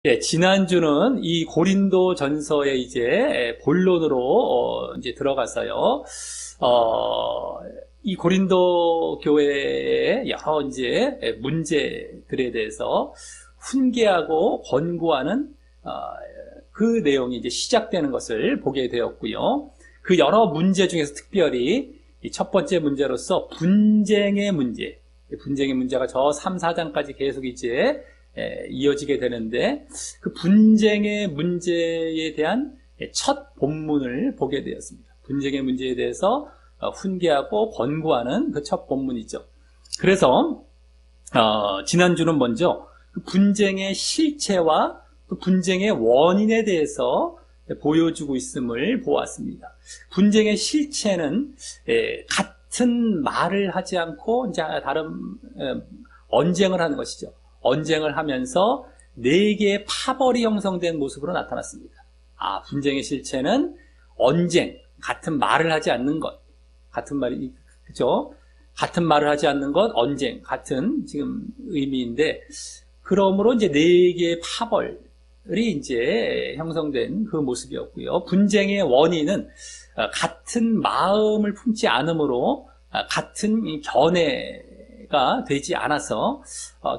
네, 지난주는 이 고린도 전서에 이제 본론으로 이제 들어가서요. 이 고린도 교회의 여러 이제 문제들에 대해서 훈계하고 권고하는 그 내용이 이제 시작되는 것을 보게 되었고요. 그 여러 문제 중에서 특별히 이 첫 번째 문제로서 분쟁의 문제가 저 3, 4장까지 계속 이제 이어지게 되는데, 그 분쟁의 문제에 대한 첫 본문을 보게 되었습니다. 분쟁의 문제에 대해서 훈계하고 권고하는 그 첫 본문이죠. 그래서 지난주는 먼저 그 분쟁의 실체와 또 분쟁의 원인에 대해서 보여주고 있음을 보았습니다. 분쟁의 실체는 같은 말을 하지 않고 이제 다른 언쟁을 하는 것이죠. 언쟁을 하면서 네 개의 파벌이 형성된 모습으로 나타났습니다. 분쟁의 실체는 언쟁, 같은 말을 하지 않는 것, 그죠? 같은 말을 하지 않는 것, 언쟁, 같은 지금 의미인데, 그러므로 이제 네 개의 파벌이 이제 형성된 그 모습이었고요. 분쟁의 원인은 같은 마음을 품지 않으므로 같은 견해가 되지 않아서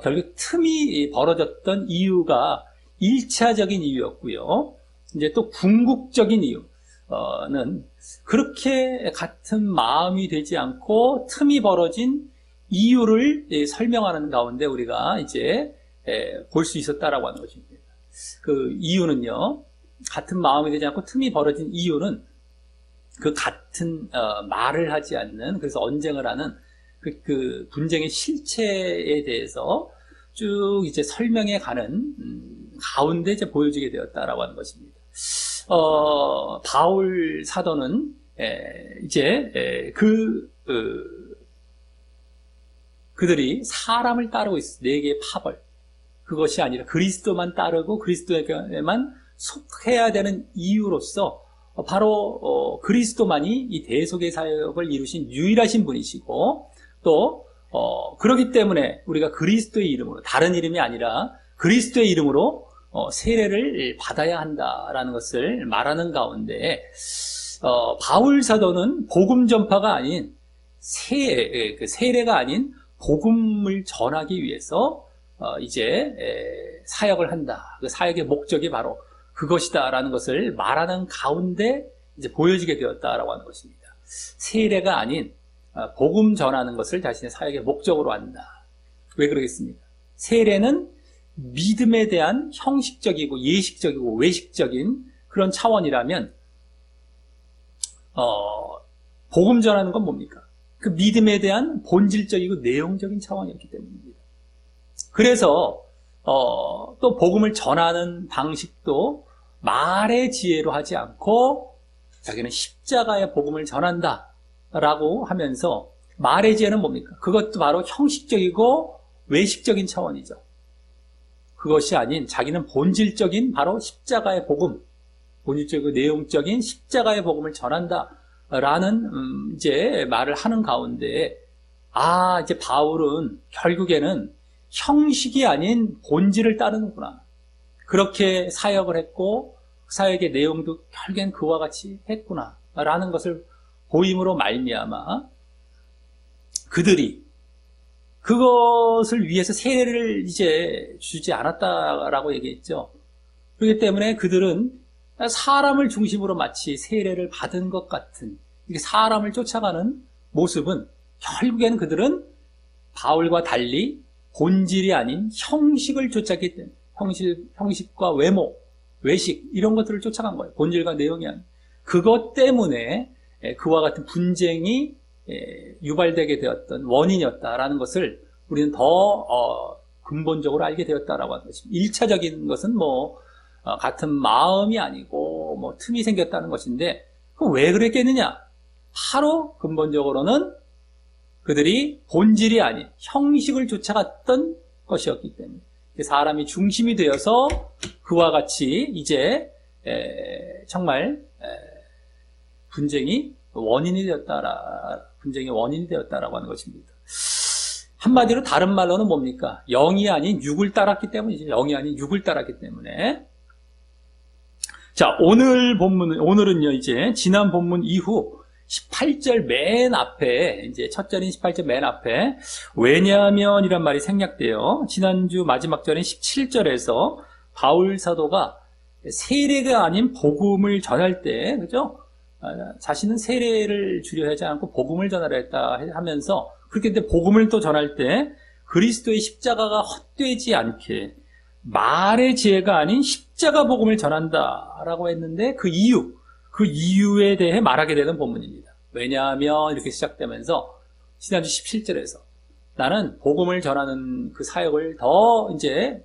결국 틈이 벌어졌던 이유가 1차적인 이유였고요. 이제 또 궁극적인 이유는 그렇게 같은 마음이 되지 않고 틈이 벌어진 이유를 설명하는 가운데 우리가 이제 볼 수 있었다라고 하는 것입니다. 그 이유는요, 같은 마음이 되지 않고 틈이 벌어진 이유는 그 같은 말을 하지 않는, 그래서 언쟁을 하는 그 분쟁의 실체에 대해서 쭉 이제 설명해 가는 가운데 이제 보여지게 되었다라고 하는 것입니다. 바울 사도는 이제 그들이 사람을 따르고 있어. 네 개의 파벌. 그것이 아니라 그리스도만 따르고 그리스도에게만 속해야 되는 이유로서 바로 그리스도만이 이 대속의 사역을 이루신 유일하신 분이시고, 또 그렇기 때문에 우리가 그리스도의 이름으로, 다른 이름이 아니라 그리스도의 이름으로 세례를 받아야 한다라는 것을 말하는 가운데, 바울 사도는 복음 전파가 아닌 세례가 아닌 복음을 전하기 위해서 이제 사역을 한다. 그 사역의 목적이 바로 그것이다라는 것을 말하는 가운데 이제 보여지게 되었다라고 하는 것입니다. 세례가 아닌 복음 전하는 것을 자신의 사역의 목적으로 한다. 왜 그러겠습니까? 세례는 믿음에 대한 형식적이고 예식적이고 외식적인 그런 차원이라면, 복음 전하는 건 뭡니까? 그 믿음에 대한 본질적이고 내용적인 차원이었기 때문입니다. 그래서 또 복음을 전하는 방식도 말의 지혜로 하지 않고 자기는 십자가의 복음을 전한다라고 하면서, 말의 지혜는 뭡니까? 그것도 바로 형식적이고 외식적인 차원이죠. 그것이 아닌 자기는 본질적인 바로 십자가의 복음, 본질적이고 내용적인 십자가의 복음을 전한다라는 이제 말을 하는 가운데, 이제 바울은 결국에는 형식이 아닌 본질을 따르는구나. 그렇게 사역을 했고 사역의 내용도 결국엔 그와 같이 했구나 라는 것을 보임으로 말미암아 그들이 그것을 위해서 세례를 이제 주지 않았다라고 얘기했죠. 그렇기 때문에 그들은 사람을 중심으로 마치 세례를 받은 것 같은, 이게 사람을 쫓아가는 모습은 결국에는 그들은 바울과 달리 본질이 아닌 형식을 쫓았기 때문에, 형식과 외모, 외식 이런 것들을 쫓아간 거예요. 본질과 내용이 아닌. 그것 때문에 그와 같은 분쟁이 유발되게 되었던 원인이었다라는 것을 우리는 더 근본적으로 알게 되었다라고 하는 것입니다. 1차적인 것은 같은 마음이 아니고 틈이 생겼다는 것인데, 그럼 왜 그랬겠느냐? 바로 근본적으로는 그들이 본질이 아닌 형식을 쫓아갔던 것이었기 때문에, 사람이 중심이 되어서 그와 같이 이제 정말 분쟁이 원인이 되었다라고 하는 것입니다. 한마디로 다른 말로는 뭡니까? 영이 아닌 육을 따랐기 때문이죠. 영이 아닌 육을 따랐기 때문에. 자, 오늘은요, 이제 지난 본문 이후 18절 맨 앞에, 이제 첫 절인 18절 맨 앞에, 왜냐하면 이란 말이 생략돼요. 지난주 마지막 절인 17절에서 바울 사도가 세례가 아닌 복음을 전할 때, 그죠? 자신은 세례를 주려 하지 않고 복음을 전하려 했다 하면서, 그렇게 근데 복음을 또 전할 때, 그리스도의 십자가가 헛되지 않게, 말의 지혜가 아닌 십자가 복음을 전한다라고 했는데, 그 이유에 대해 말하게 되는 본문입니다. 왜냐하면 이렇게 시작되면서 지난주 17절에서 나는 복음을 전하는 그 사역을 더 이제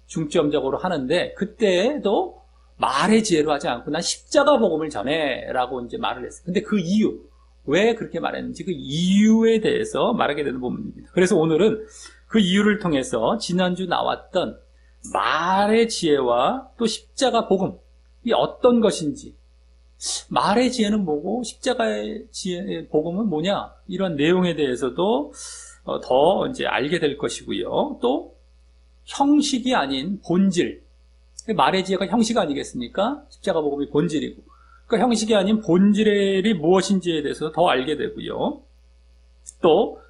중점적으로 하는데 그때도 말의 지혜로 하지 않고 난 십자가 복음을 전해라고 이제 말을 했어요. 근데 그 이유, 왜 그렇게 말했는지 그 이유에 대해서 말하게 되는 본문입니다. 그래서 오늘은 그 이유를 통해서 지난주 나왔던 말의 지혜와 또 십자가 복음, 이 어떤 것인지, 말의 지혜는 뭐고 십자가의 지혜 복음은 뭐냐, 이런 내용에 대해서도 더 이제 알게 될 것이고요. 또 형식이 아닌 본질, 말의 지혜가 형식 아니겠습니까? 십자가 복음이 본질이고, 그 형식이 아닌 본질이 무엇인지에 대해서 더 알게 되고요. 또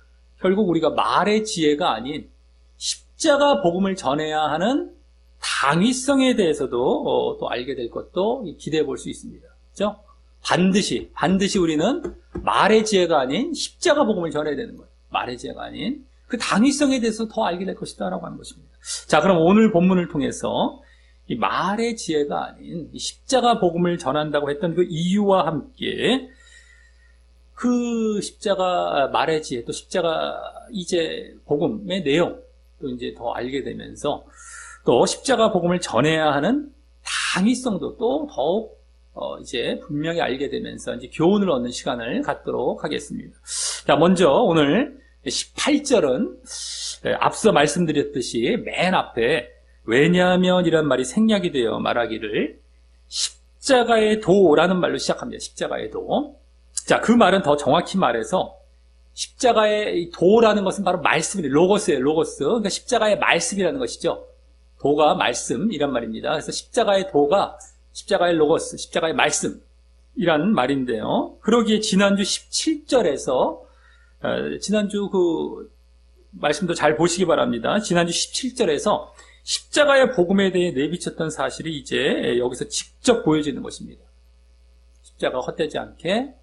결국 우리가 말의 지혜가 아닌 십자가 복음을 전해야 하는 당위성에 대해서도 또 알게 될 것도 기대해 볼 수 있습니다. 그렇죠? 반드시 우리는 말의 지혜가 아닌 십자가 복음을 전해야 되는 거예요. 말의 지혜가 아닌 그 당위성에 대해서 더 알게 될 것이다라고 하는 것입니다. 자, 그럼 오늘 본문을 통해서 이 말의 지혜가 아닌 이 십자가 복음을 전한다고 했던 그 이유와 함께 그 십자가 말의 지혜, 또 십자가 이제 복음의 내용 또 이제 더 알게 되면서 또 십자가 복음을 전해야 하는 당위성도 또 더욱 이제 분명히 알게 되면서 이제 교훈을 얻는 시간을 갖도록 하겠습니다. 자, 먼저 오늘 18절은 앞서 말씀드렸듯이 맨 앞에 왜냐하면 이란 말이 생략이 되어 말하기를 십자가의 도라는 말로 시작합니다. 십자가의 도. 자, 그 말은 더 정확히 말해서 십자가의 도라는 것은 바로 말씀이에요. 로고스예요. 로고스. 그러니까 십자가의 말씀이라는 것이죠. 도가 말씀이란 말입니다. 그래서 십자가의 도가 십자가의 로고스, 십자가의 말씀이란 말인데요. 그러기에 지난주 17절에서 지난주 그 말씀도 잘 보시기 바랍니다. 지난주 17절에서 십자가의 복음에 대해 내비쳤던 사실이 이제 여기서 직접 보여지는 것입니다. 십자가가 헛되지 않게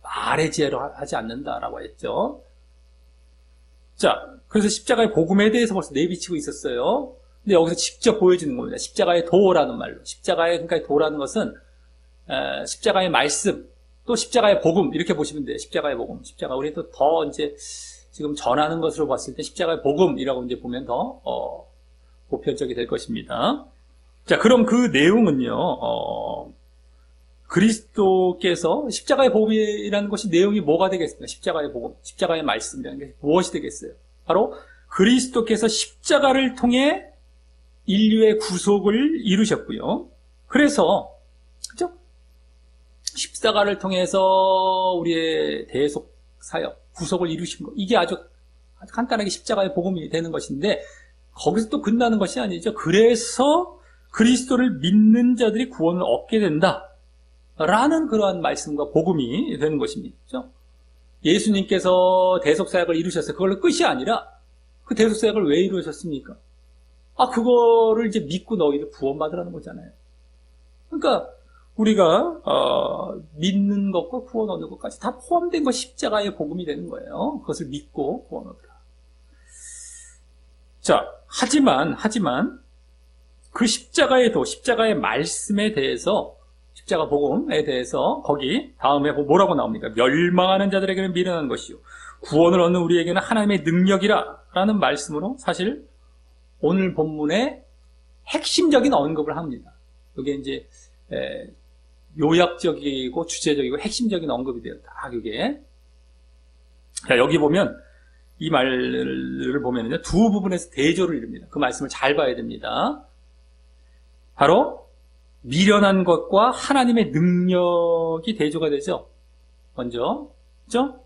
말의 지혜로 하지 않는다라고 했죠. 자, 그래서 십자가의 복음에 대해서 벌써 내비치고 있었어요. 근데 여기서 직접 보여지는 겁니다. 십자가의 도라는 말로. 십자가의, 그러니까 도라는 것은 십자가의 말씀, 또 십자가의 복음, 이렇게 보시면 돼요. 십자가의 복음. 십자가, 우리 또 더 이제 지금 전하는 것으로 봤을 때 십자가의 복음이라고 이제 보면 더 보편적이 될 것입니다. 자, 그럼 그 내용은요, 그리스도께서 십자가의 복음이라는 것이 내용이 뭐가 되겠습니까? 십자가의 복음, 십자가의 말씀이라는 게 무엇이 되겠어요? 바로 그리스도께서 십자가를 통해 인류의 구속을 이루셨고요. 그래서 그죠? 십자가를 통해서 우리의 대속 사역, 구속을 이루신 것, 이게 아주 간단하게 십자가의 복음이 되는 것인데 거기서 또 끝나는 것이 아니죠. 그래서 그리스도를 믿는 자들이 구원을 얻게 된다 라는 그러한 말씀과 복음이 되는 것입니다. 그렇죠? 예수님께서 대속사역을 이루셨어요. 그걸로 끝이 아니라 그 대속사역을 왜 이루셨습니까? 그거를 이제 믿고 너희들 구원받으라는 거잖아요. 그러니까 우리가 믿는 것과 구원 얻는 것까지 다 포함된 것이 십자가의 복음이 되는 거예요. 그것을 믿고 구원 얻으라. 자, 하지만 그 십자가의 도, 십자가의 말씀에 대해서, 십자가 복음에 대해서 거기 다음에 뭐라고 나옵니까? 멸망하는 자들에게는 미련한 것이요 구원을 얻는 우리에게는 하나님의 능력이라 라는 말씀으로 사실 오늘 본문의 핵심적인 언급을 합니다. 이게 이제 요약적이고 주제적이고 핵심적인 언급이 돼요. 딱 이게. 자, 여기 보면 이 말을 보면요, 두 부분에서 대조를 이룹니다. 그 말씀을 잘 봐야 됩니다. 바로 미련한 것과 하나님의 능력이 대조가 되죠. 먼저, 그죠?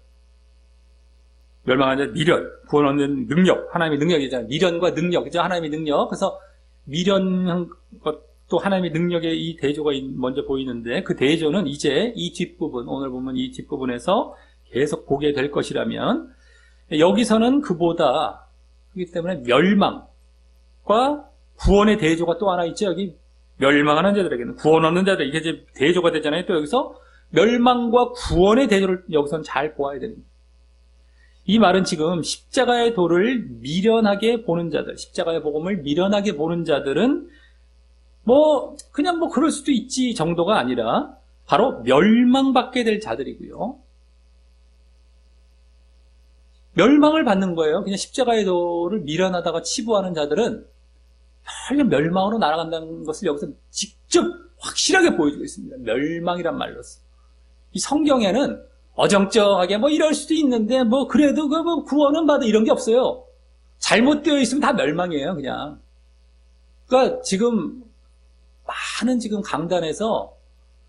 멸망하는 자 미련, 구원 얻는 능력, 하나님의 능력이잖아요. 미련과 능력, 그죠? 하나님의 능력. 그래서 미련한 것도 하나님의 능력의 이 대조가 먼저 보이는데 그 대조는 이제 이 뒷부분, 오늘 보면 이 뒷부분에서 계속 보게 될 것이라면 여기서는 그보다 그렇기 때문에 멸망과 구원의 대조가 또 하나 있죠. 여기 멸망하는 자들에게는 구원 얻는 자들 이게 이제 대조가 되잖아요. 또 여기서 멸망과 구원의 대조를 여기서는 잘 보아야 됩니다. 이 말은 지금 십자가의 도를 미련하게 보는 자들, 십자가의 복음을 미련하게 보는 자들은 그냥 그럴 수도 있지 정도가 아니라 바로 멸망받게 될 자들이고요. 멸망을 받는 거예요. 그냥 십자가의 도를 미련하다가 치부하는 자들은 별로 멸망으로 날아간다는 것을 여기서 직접 확실하게 보여주고 있습니다. 멸망이란 말로서. 이 성경에는 어정쩡하게 이럴 수도 있는데 그래도 구원은 받아 이런 게 없어요. 잘못되어 있으면 다 멸망이에요, 그냥. 그러니까 지금 많은 지금 강단에서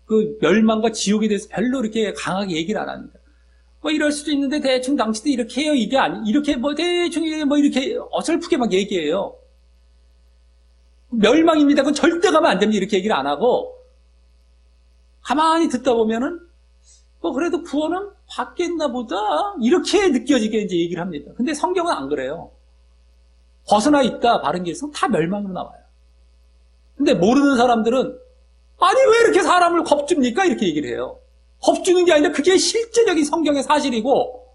그 멸망과 지옥에 대해서 별로 이렇게 강하게 얘기를 안 합니다. 이럴 수도 있는데 대충 당신도 이렇게 해요. 이게 아니 이렇게 대충 이렇게 어설프게 막 얘기해요. 멸망입니다. 그건 절대 가면 안 됩니다. 이렇게 얘기를 안 하고 가만히 듣다 보면은 그래도 구원은 받겠나 보다 이렇게 느껴지게 이제 얘기를 합니다. 근데 성경은 안 그래요. 벗어나 있다 바른 길에서 다 멸망으로 나와요. 근데 모르는 사람들은 아니 왜 이렇게 사람을 겁줍니까? 이렇게 얘기를 해요. 겁주는 게 아니라 그게 실제적인 성경의 사실이고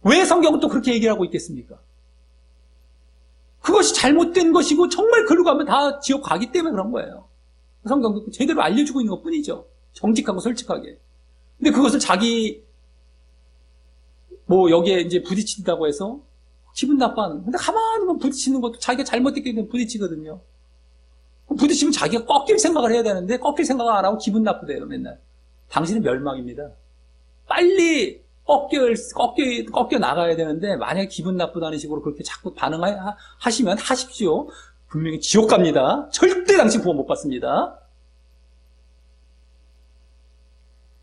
왜 성경은 또 그렇게 얘기를 하고 있겠습니까? 그것이 잘못된 것이고 정말 그러고 가면 다 지옥 가기 때문에 그런 거예요. 성경도 제대로 알려주고 있는 것뿐이죠. 정직하고 솔직하게. 근데 그것을 자기 여기에 이제 부딪힌다고 해서 기분 나빠하는. 근데 가만히 부딪히는 것도 자기가 잘못됐기 때문에 부딪히거든요. 부딪히면 자기가 꺾일 생각을 해야 되는데 꺾일 생각을 안 하고 기분 나쁘대요, 맨날. 당신은 멸망입니다. 빨리 꺾여 나가야 되는데 만약에 기분 나쁘다는 식으로 그렇게 자꾸 반응하시면 하십시오. 분명히 지옥 갑니다. 절대 당신 구원 못 받습니다.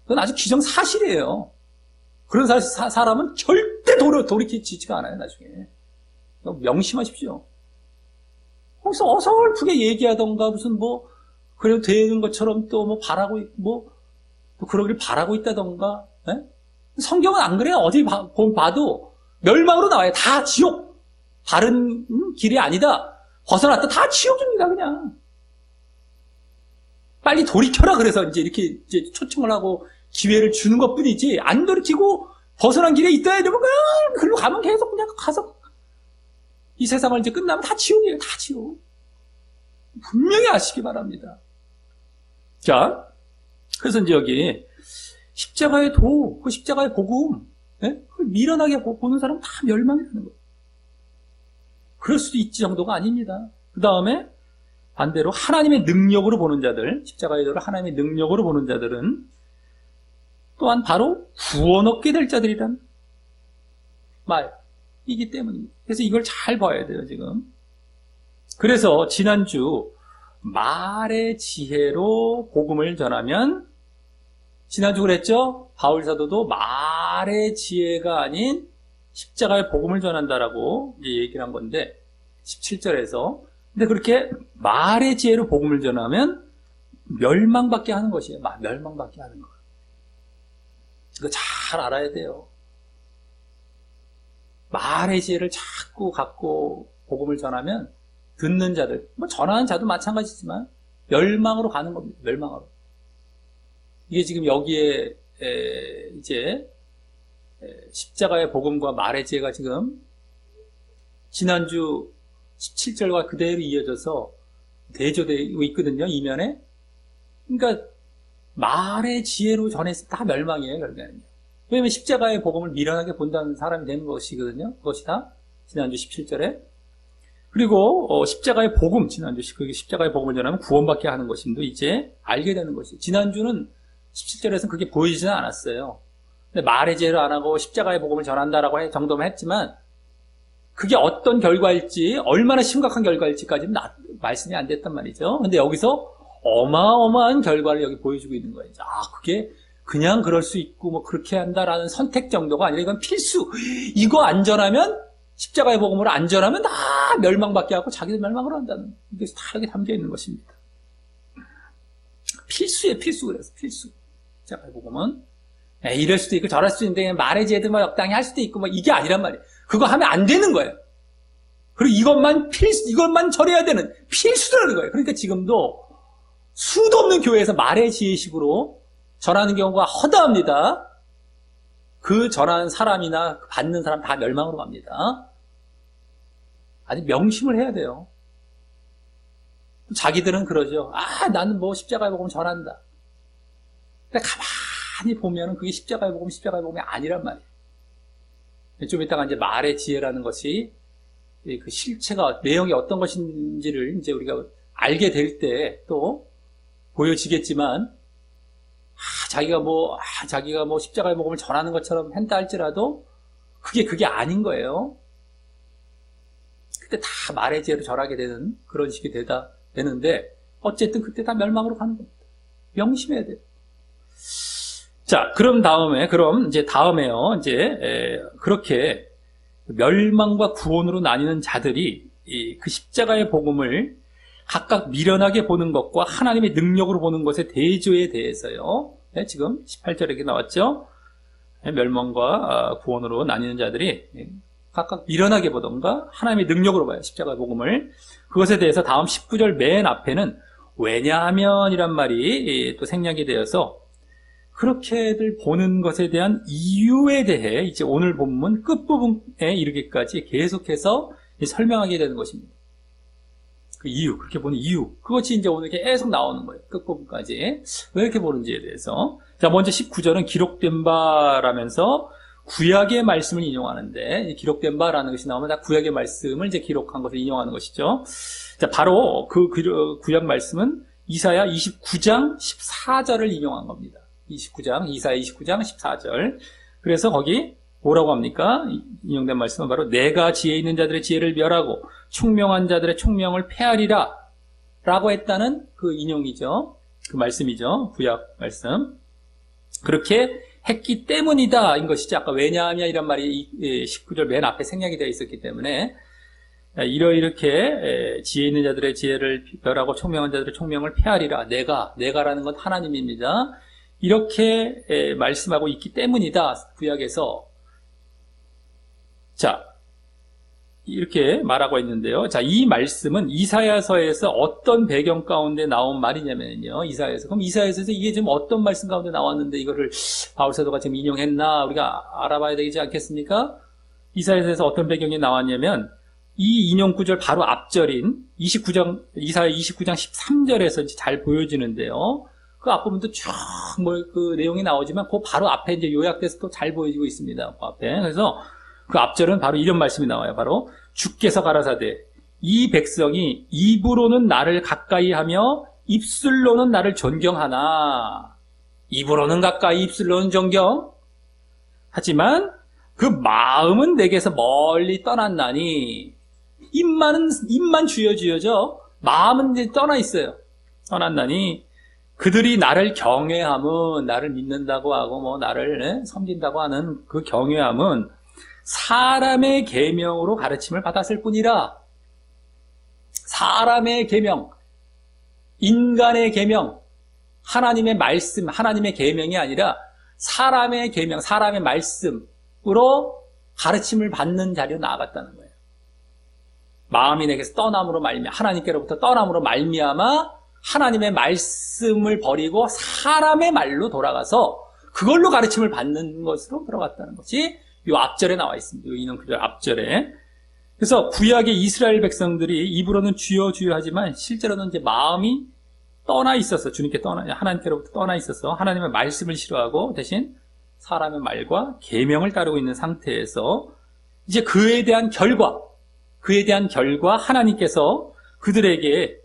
그건 아주 기정사실이에요. 그런 사람은 절대 돌이키지가 않아요, 나중에. 명심하십시오. 거기서 어설프게 얘기하던가, 무슨 그래도 되는 것처럼 또 바라고, 또 그러기를 바라고 있다던가, 에? 성경은 안 그래요. 어디 봐도 멸망으로 나와요. 다 지옥. 바른 길이 아니다. 벗어났다. 다 지옥입니다, 그냥. 빨리 돌이켜라. 그래서 이렇게 초청을 하고 기회를 주는 것 뿐이지, 안 돌이키고 벗어난 길에 있다 이러면 그냥 글로 가면 계속 그냥 가서 이 세상을 이제 끝나면 다 지옥이에요. 다 지옥. 분명히 아시기 바랍니다. 자, 그래서 이제 여기 십자가의 도, 그 십자가의 복음, 그걸 미련하게 보는 사람은 다 멸망이라는 거예요. 그럴 수도 있지 정도가 아닙니다. 그 다음에 반대로 하나님의 능력으로 보는 자들, 십자가의 도를 하나님의 능력으로 보는 자들은 또한 바로 구원 얻게 될 자들이란 말이기 때문입니다. 그래서 이걸 잘 봐야 돼요, 지금. 그래서 지난주 말의 지혜로 복음을 전하면, 지난주 그랬죠? 바울 사도도 말의 지혜가 아닌 십자가의 복음을 전한다라고 이제 얘기를 한 건데, 17절에서. 근데 그렇게 말의 지혜로 복음을 전하면 멸망받게 하는 것이에요. 멸망받게 하는 것. 이거 잘 알아야 돼요. 말의 지혜를 자꾸 갖고 복음을 전하면 듣는 자들, 전하는 자도 마찬가지지만 멸망으로 가는 겁니다. 멸망으로. 이게 지금 여기에 이제 십자가의 복음과 말의 지혜가 지금 지난주 17절과 그대로 이어져서 대조되고 있거든요, 이면에. 그러니까 말의 지혜로 전해서 다 멸망이에요, 결국에는요. 왜냐면 십자가의 복음을 미련하게 본다는 사람이 되는 것이거든요. 그것이 다 지난주 17절에. 그리고 십자가의 복음, 지난주 그게 십자가의 복음을 전하면 구원받게 하는 것임도 이제 알게 되는 것이에요. 지난주는 17절에서는 그게 보이지는 않았어요. 근데 말의 지혜를 안 하고 십자가의 복음을 전한다라고 정도만 했지만 그게 어떤 결과일지, 얼마나 심각한 결과일지까지는 말씀이 안 됐단 말이죠. 근데 여기서 어마어마한 결과를 여기 보여주고 있는 거예요. 그게 그냥 그럴 수 있고 뭐 그렇게 한다라는 선택 정도가 아니라 이건 필수. 이거 안전하면 십자가의 복음으로 안전하면 다 멸망받게 하고 자기도 멸망을 한다는 이게 다 여기 담겨 있는 것입니다. 필수예요, 필수. 그래서 필수. 십자가의 복음은 이럴 수도 있고 저럴 수도 있는데 말의 제도 뭐 역당히 할 수도 있고 뭐 이게 아니란 말이에요. 그거 하면 안 되는 거예요. 그리고 이것만 절해야 되는 필수라는 거예요. 그러니까 지금도 수도 없는 교회에서 말의 지혜식으로 전하는 경우가 허다합니다. 그 전하는 사람이나 받는 사람 다 멸망으로 갑니다. 아주 명심을 해야 돼요. 자기들은 그러죠. 나는 뭐 십자가의 복음 전한다. 근데 가만히 보면은 그게 십자가의 복음이 아니란 말이에요. 좀 이따가 이제 말의 지혜라는 것이 그 실체가, 내용이 어떤 것인지를 이제 우리가 알게 될 때 또 보여지겠지만, 자기가 뭐 십자가의 복음을 전하는 것처럼 한다 할지라도 그게 아닌 거예요. 그때 다 말의 지혜로 절하게 되는 그런 식이 되는데, 어쨌든 그때 다 멸망으로 가는 겁니다. 명심해야 돼요. 자, 그럼 다음에요. 이제 그렇게 멸망과 구원으로 나뉘는 자들이 그 십자가의 복음을 각각 미련하게 보는 것과 하나님의 능력으로 보는 것의 대조에 대해서요. 지금 18절에 이렇게 나왔죠. 멸망과 구원으로 나뉘는 자들이 각각 미련하게 보던가 하나님의 능력으로 봐요. 십자가의 복음을. 그것에 대해서 다음 19절 맨 앞에는 왜냐하면이란 말이 또 생략이 되어서 그렇게들 보는 것에 대한 이유에 대해 이제 오늘 본문 끝부분에 이르기까지 계속해서 설명하게 되는 것입니다. 그 이유, 그렇게 보는 이유. 그것이 이제 오늘 계속 나오는 거예요. 끝부분까지. 왜 이렇게 보는지에 대해서. 자, 먼저 19절은 기록된 바라면서 구약의 말씀을 인용하는데, 기록된 바라는 것이 나오면 다 구약의 말씀을 이제 기록한 것을 인용하는 것이죠. 자, 바로 그 구약 말씀은 이사야 29장 14절을 인용한 겁니다. 이사야 29장 14절. 그래서 거기 뭐라고 합니까? 인용된 말씀은 바로 내가 지혜 있는 자들의 지혜를 멸하고 총명한 자들의 총명을 폐하리라 라고 했다는 그 인용이죠. 그 말씀이죠. 구약 말씀. 그렇게 했기 때문이다 인 것이죠. 아까 왜냐하면 이란 말이 19절 맨 앞에 생략이 되어 있었기 때문에 이렇게 지혜 있는 자들의 지혜를 멸하고 총명한 자들의 총명을 폐하리라. 내가라는 건 하나님입니다. 이렇게 말씀하고 있기 때문이다. 구약에서. 자, 이렇게 말하고 있는데요. 자, 이 말씀은 이사야서에서 어떤 배경 가운데 나온 말이냐면요. 이사야서. 그럼 이사야서에서 이게 지금 어떤 말씀 가운데 나왔는데 이거를 바울사도가 지금 인용했나 우리가 알아봐야 되지 않겠습니까? 이사야서에서 어떤 배경이 나왔냐면 이 인용 구절 바로 앞절인 이사야 29장 13절에서 잘 보여지는데요. 그 앞부분도 쭉 그 내용이 나오지만 그 바로 앞에 이제 요약돼서 또 잘 보여지고 있습니다. 그 앞에. 그래서 그 앞절은 바로 이런 말씀이 나와요. 바로 주께서 가라사대 이 백성이 입으로는 나를 가까이 하며 입술로는 나를 존경하나. 입으로는 가까이 입술로는 존경. 하지만 그 마음은 내게서 멀리 떠났나니. 입만 주여져. 마음은 이제 떠나 있어요. 떠났나니. 그들이 나를 경외함은, 나를 믿는다고 하고 뭐 나를 섬긴다고 하는 그 경외함은 사람의 계명으로 가르침을 받았을 뿐이라. 사람의 계명, 인간의 계명, 하나님의 말씀, 하나님의 계명이 아니라 사람의 계명, 사람의 말씀으로 가르침을 받는 자리로 나아갔다는 거예요. 마음이 내게서 떠남으로 말미암아, 하나님께로부터 떠남으로 말미암아 하나님의 말씀을 버리고 사람의 말로 돌아가서 그걸로 가르침을 받는 것으로 들어갔다는 것이 이 앞절에 나와 있습니다. 이 인용 구절 앞절에. 그래서 구약의 이스라엘 백성들이 입으로는 주여 주여 하지만 실제로는 이제 마음이 떠나 있어서 하나님께로부터 떠나 있어서 하나님의 말씀을 싫어하고 대신 사람의 말과 계명을 따르고 있는 상태에서 이제 그에 대한 결과 하나님께서 그들에게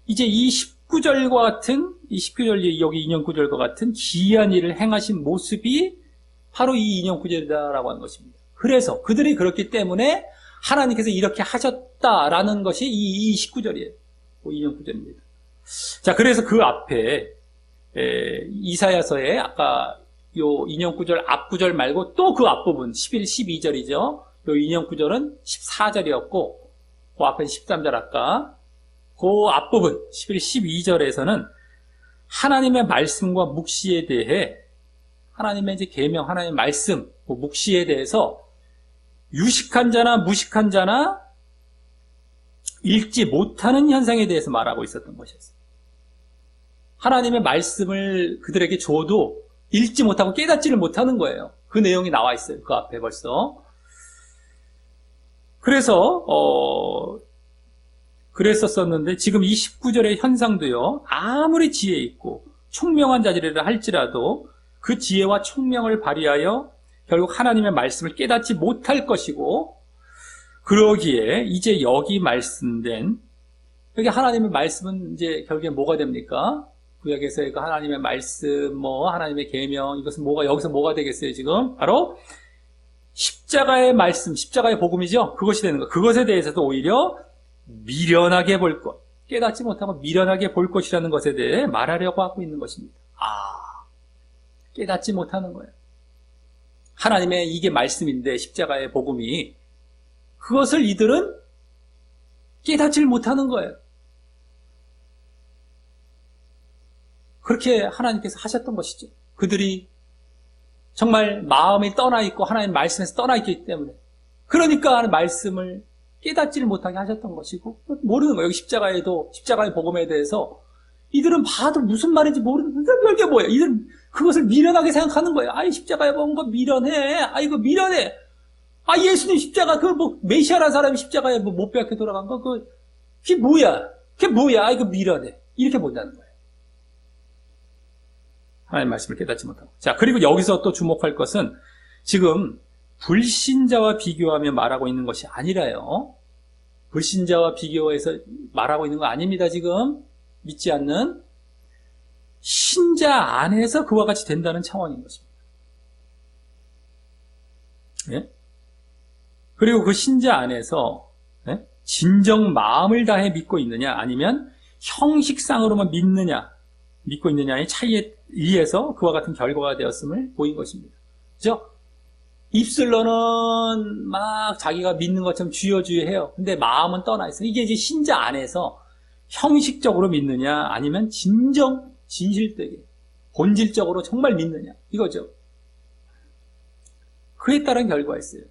이제 이 19절과 같은, 이 19절 여기 인용 구절과 같은 기이한 일을 행하신 모습이 바로 이 인용 구절이다라고 하는 것입니다. 그래서 그들이 그렇기 때문에 하나님께서 이렇게 하셨다라는 것이 이 19절이에요. 인용 구절입니다. 자, 그래서 그 앞에 이사야서에 아까 요 인용 구절 앞구절 말고 또 그 앞부분 11, 12절이죠. 요 인용 구절은 14절이었고 그 앞에 13절 아까 그 앞부분 11, 12절에서는 하나님의 말씀과 묵시에 대해 하나님의 이제 계명, 하나님의 말씀, 그 묵시에 대해서 유식한 자나 무식한 자나 읽지 못하는 현상에 대해서 말하고 있었던 것이었어요. 하나님의 말씀을 그들에게 줘도 읽지 못하고 깨닫지를 못하는 거예요. 그 내용이 나와 있어요. 그 앞에 벌써. 그래서 그랬었었는데 지금 이 19절의 현상도요. 아무리 지혜 있고 총명한 자들이라 할지라도 그 지혜와 총명을 발휘하여 결국 하나님의 말씀을 깨닫지 못할 것이고 그러기에 이제 여기 말씀된 여기 하나님의 말씀은 이제 결국에 뭐가 됩니까? 구약에서의 그 하나님의 말씀, 하나님의 계명 이것은 여기서 뭐가 되겠어요? 지금 바로 십자가의 말씀, 십자가의 복음이죠. 그것이 되는 것. 그것에 대해서도 오히려 미련하게 볼 것, 깨닫지 못하고 미련하게 볼 것이라는 것에 대해 말하려고 하고 있는 것입니다. 깨닫지 못하는 거예요. 하나님의 이게 말씀인데 십자가의 복음이 그것을 이들은 깨닫지 못하는 거예요. 그렇게 하나님께서 하셨던 것이죠. 그들이 정말 마음이 떠나 있고 하나님 말씀에서 떠나 있기 때문에 그러니까 말씀을 깨닫지를 못하게 하셨던 것이고 모르는 거예요. 여기 십자가의 복음에 대해서 이들은 봐도 무슨 말인지 모르는데 별게 뭐예요. 이들은 그것을 미련하게 생각하는 거예요. 십자가에 본 거 미련해. 이거 미련해. 예수님 십자가 메시아라는 사람이 십자가에 못 박혀 돌아간 거 그게 뭐야? 이거 미련해. 이렇게 본다는 거예요. 하나님의 말씀을 깨닫지 못하고. 자, 그리고 여기서 또 주목할 것은 지금 불신자와 비교하며 말하고 있는 것이 아니라요. 불신자와 비교해서 말하고 있는 거 아닙니다, 지금. 믿지 않는 신자 안에서 그와 같이 된다는 차원인 것입니다. 예? 그리고 그 신자 안에서 진정 마음을 다해 믿고 있느냐 아니면 형식상으로만 믿고 있느냐의 차이에 의해서 그와 같은 결과가 되었음을 보인 것입니다. 그죠? 입술로는 막 자기가 믿는 것처럼 주여 해요. 근데 마음은 떠나 있어요. 이게 이제 신자 안에서 형식적으로 믿느냐 아니면 진실되게 본질적으로 정말 믿느냐 이거죠. 그에 따른 결과였어요.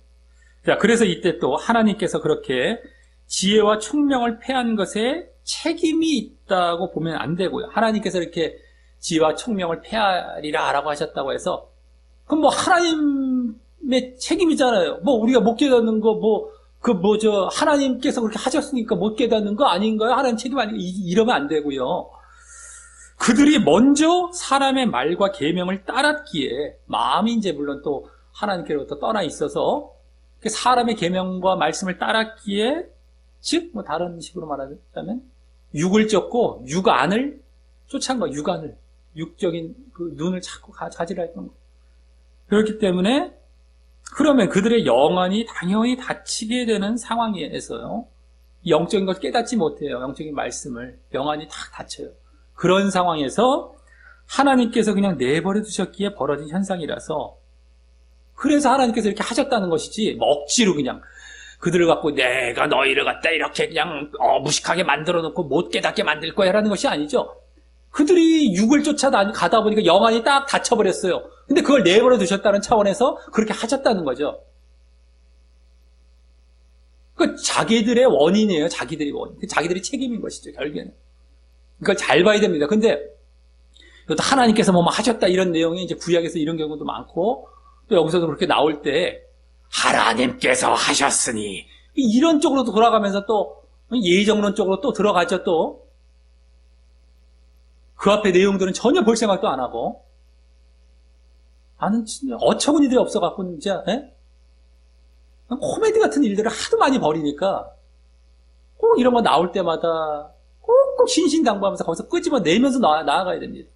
자, 그래서 이때 또 하나님께서 그렇게 지혜와 총명을 패한 것에 책임이 있다고 보면 안 되고요. 하나님께서 이렇게 지혜와 총명을 패하리라 라고 하셨다고 해서 그럼 하나님의 책임이잖아요. 우리가 못 깨닫는 거 하나님께서 그렇게 하셨으니까 못 깨닫는 거 아닌가요? 하나님 책임 아니고 이러면 안 되고요. 그들이 먼저 사람의 말과 계명을 따랐기에 마음이 이제 물론 또 하나님께로부터 떠나 있어서 사람의 계명과 말씀을 따랐기에 즉 다른 식으로 말하자면 육을 쫓고 육안을 쫓은 거, 육안을 육적인 그 눈을 자꾸 가지라 했던 거. 그렇기 때문에 그러면 그들의 영안이 당연히 다치게 되는 상황에서요. 영적인 걸 깨닫지 못해요. 영적인 말씀을. 영안이 다 다쳐요. 그런 상황에서 하나님께서 그냥 내버려 두셨기에 벌어진 현상이라서 그래서 하나님께서 이렇게 하셨다는 것이지 억지로 그냥 그들을 갖고 내가 너희를 갖다 이렇게 그냥 무식하게 만들어 놓고 못 깨닫게 만들 거야 라는 것이 아니죠. 그들이 육을 쫓아가다 보니까 영안이 딱 닫혀버렸어요. 근데 그걸 내버려 두셨다는 차원에서 그렇게 하셨다는 거죠. 그 자기들의 원인이에요. 자기들이 원인. 자기들이 책임인 것이죠. 결국에는. 그걸 잘 봐야 됩니다. 근데 또 하나님께서 하셨다 이런 내용이 이제 구약에서 이런 경우도 많고 또 여기서도 그렇게 나올 때 하나님께서 하셨으니 이런 쪽으로도 돌아가면서 또 예정론 쪽으로 또 들어가죠. 또 그 앞에 내용들은 전혀 볼 생각도 안 하고 어처구니들이 없어갖고 진짜 코미디 같은 일들을 하도 많이 벌이니까 꼭 이런 거 나올 때마다 꼭 신신당부하면서 거기서 끄집어내면서 나아가야 됩니다.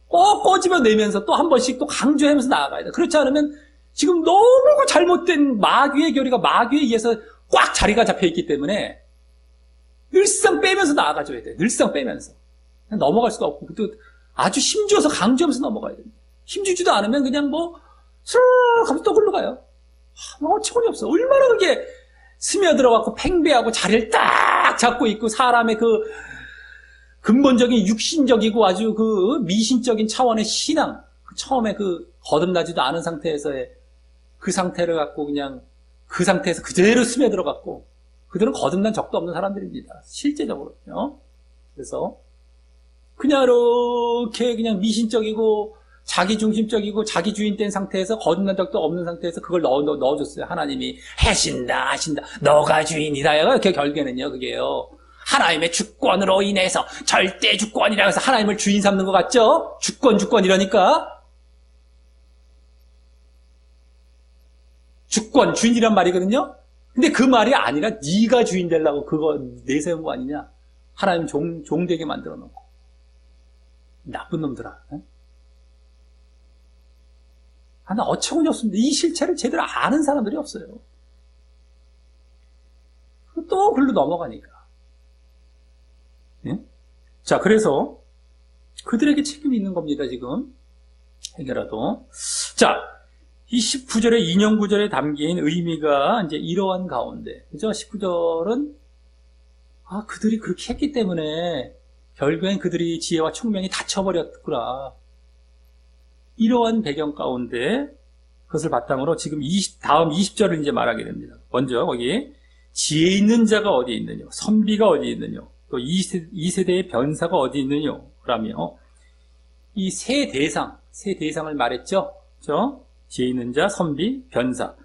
꼭 끄집어내면서 또 한 번씩 또 강조하면서 나아가야 돼. 그렇지 않으면 지금 너무 잘못된 마귀의 교리가 마귀에 의해서 꽉 자리가 잡혀있기 때문에 늘상 빼면서 나아가줘야 돼. 늘상 빼면서. 넘어갈 수가 없고 또 아주 힘줘서 강조하면서 넘어가야 됩니다. 힘주지도 않으면 그냥 슬 하면서 또 흘러가요. 어처구니 없어. 얼마나 그게 스며들어갖고 팽배하고 자리를 딱 잡고 있고 사람의 그 근본적인 육신적이고 아주 그 미신적인 차원의 신앙, 처음에 그 거듭나지도 않은 상태에서의 그 상태를 갖고 그냥 그 상태에서 그대로 스며들어갖고 그들은 거듭난 적도 없는 사람들입니다. 실제적으로요. 그래서 그냥 이렇게 그냥 미신적이고 자기중심적이고 자기주인된 상태에서 거듭난 적도 없는 상태에서 그걸 넣어줬어요. 하나님이 하신다 너가 주인이다. 이렇게 결계는요. 그게요. 하나님의 주권으로 인해서 절대 주권이라고 해서 하나님을 주인 삼는 것 같죠? 주권 이러니까 주권 주인이란 말이거든요. 근데 그 말이 아니라 네가 주인 되려고 그거 내세운 거 아니냐. 하나님 종 되게 만들어 놓고 나쁜 놈들아. 나 어처구니 없습니다. 이 실체를 제대로 아는 사람들이 없어요. 또 글로 넘어가니까. 예? 자, 그래서 그들에게 책임이 있는 겁니다, 지금. 해결하도. 자, 이 19절의 인용 구절에 담긴 의미가 이제 이러한 가운데, 그죠? 19절은, 그들이 그렇게 했기 때문에 결국엔 그들이 지혜와 총명이 닫혀버렸구나. 이러한 배경 가운데 그것을 바탕으로 지금 다음 20절을 이제 말하게 됩니다. 먼저 거기 지혜 있는 자가 어디 있느냐, 선비가 어디 있느냐, 또 이 세대의 변사가 어디 있느냐 라며 이 세 대상을 말했죠. 그렇죠? 지혜 있는 자, 선비, 변사.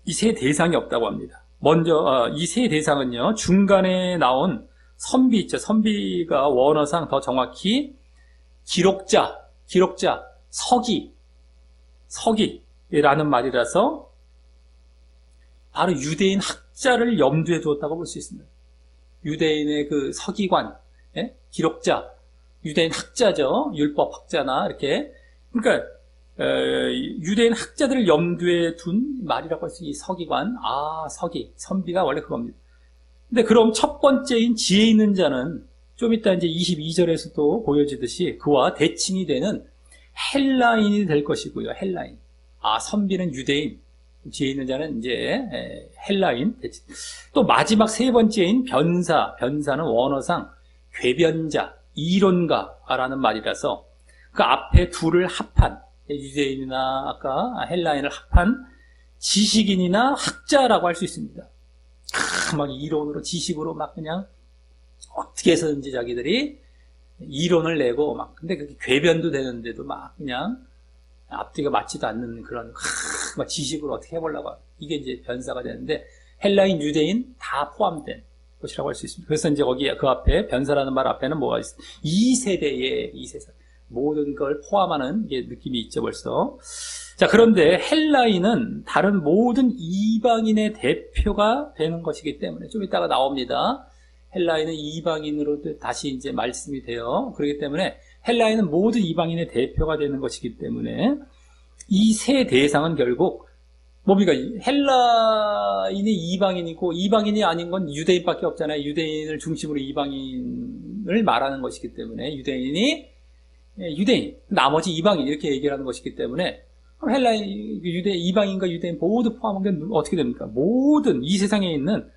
이 세 대상이 없다고 합니다. 먼저 이 세 대상은요, 중간에 나온 선비 있죠. 선비가 원어상 더 정확히 기록자, 서기라는 말이라서 바로 유대인 학자를 염두에 두었다고 볼 수 있습니다. 유대인의 그 서기관, 기록자, 유대인 학자죠. 율법 학자나 이렇게. 그러니까 유대인 학자들을 염두에 둔 말이라고 할 수 있어요. 이 서기관, 선비가 원래 그겁니다. 근데 그럼 첫 번째인 지혜 있는 자는 좀 이따 이제 22절에서도 보여지듯이 그와 대칭이 되는 헬라인이 될 것이고요. 헬라인. 선비는 유대인, 지혜 있는 자는 이제 헬라인. 또 마지막 세 번째인 변사는 원어상 궤변자, 이론가라는 말이라서 그 앞에 둘을 합한 유대인이나 아까 헬라인을 합한 지식인이나 학자라고 할 수 있습니다. 막 이론으로 지식으로 막 그냥 어떻게 해서든지 자기들이 이론을 내고 막 근데 그게 궤변도 되는데도 막 그냥 앞뒤가 맞지도 않는 그런 막 지식으로 어떻게 해보려고 이게 이제 변사가 되는데 헬라인, 유대인 다 포함된 것이라고 할 수 있습니다. 그래서 이제 거기 그 앞에 변사라는 말 앞에는 뭐가 있어요? 이 세대의 이 세상 모든 걸 포함하는 게 느낌이 있죠 벌써. 자, 그런데 헬라인은 다른 모든 이방인의 대표가 되는 것이기 때문에 좀 이따가 나옵니다. 헬라인은 이방인으로 다시 이제 말씀이 돼요. 그렇기 때문에 헬라인은 모든 이방인의 대표가 되는 것이기 때문에 이 세 대상은 결국 뭡니까? 헬라인이 이방인이고 이방인이 아닌 건 유대인밖에 없잖아요. 유대인을 중심으로 이방인을 말하는 것이기 때문에 유대인, 나머지 이방인 이렇게 얘기를 하는 것이기 때문에 헬라인, 이방인과 유대인 모두 포함한 게 어떻게 됩니까? 이 세상에 있는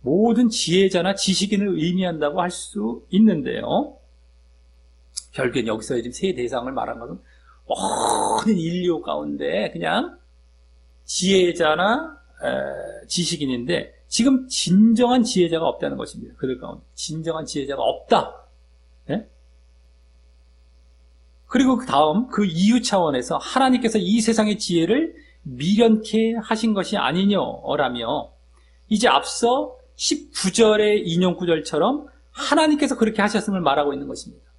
모든 지혜자나 지식인을 의미한다고 할 수 있는데요. 결국엔 여기서 지금 세 대상을 말한 것은 모든 인류 가운데 그냥 지혜자나 지식인인데 지금 진정한 지혜자가 없다는 것입니다. 그들 가운데 진정한 지혜자가 없다. 네? 그리고 그 다음 그 이유 차원에서 하나님께서 이 세상의 지혜를 미련케 하신 것이 아니냐라며 이제 앞서 19절의 인용 구절처럼 하나님께서 그렇게 하셨음을 말하고 있는 것입니다.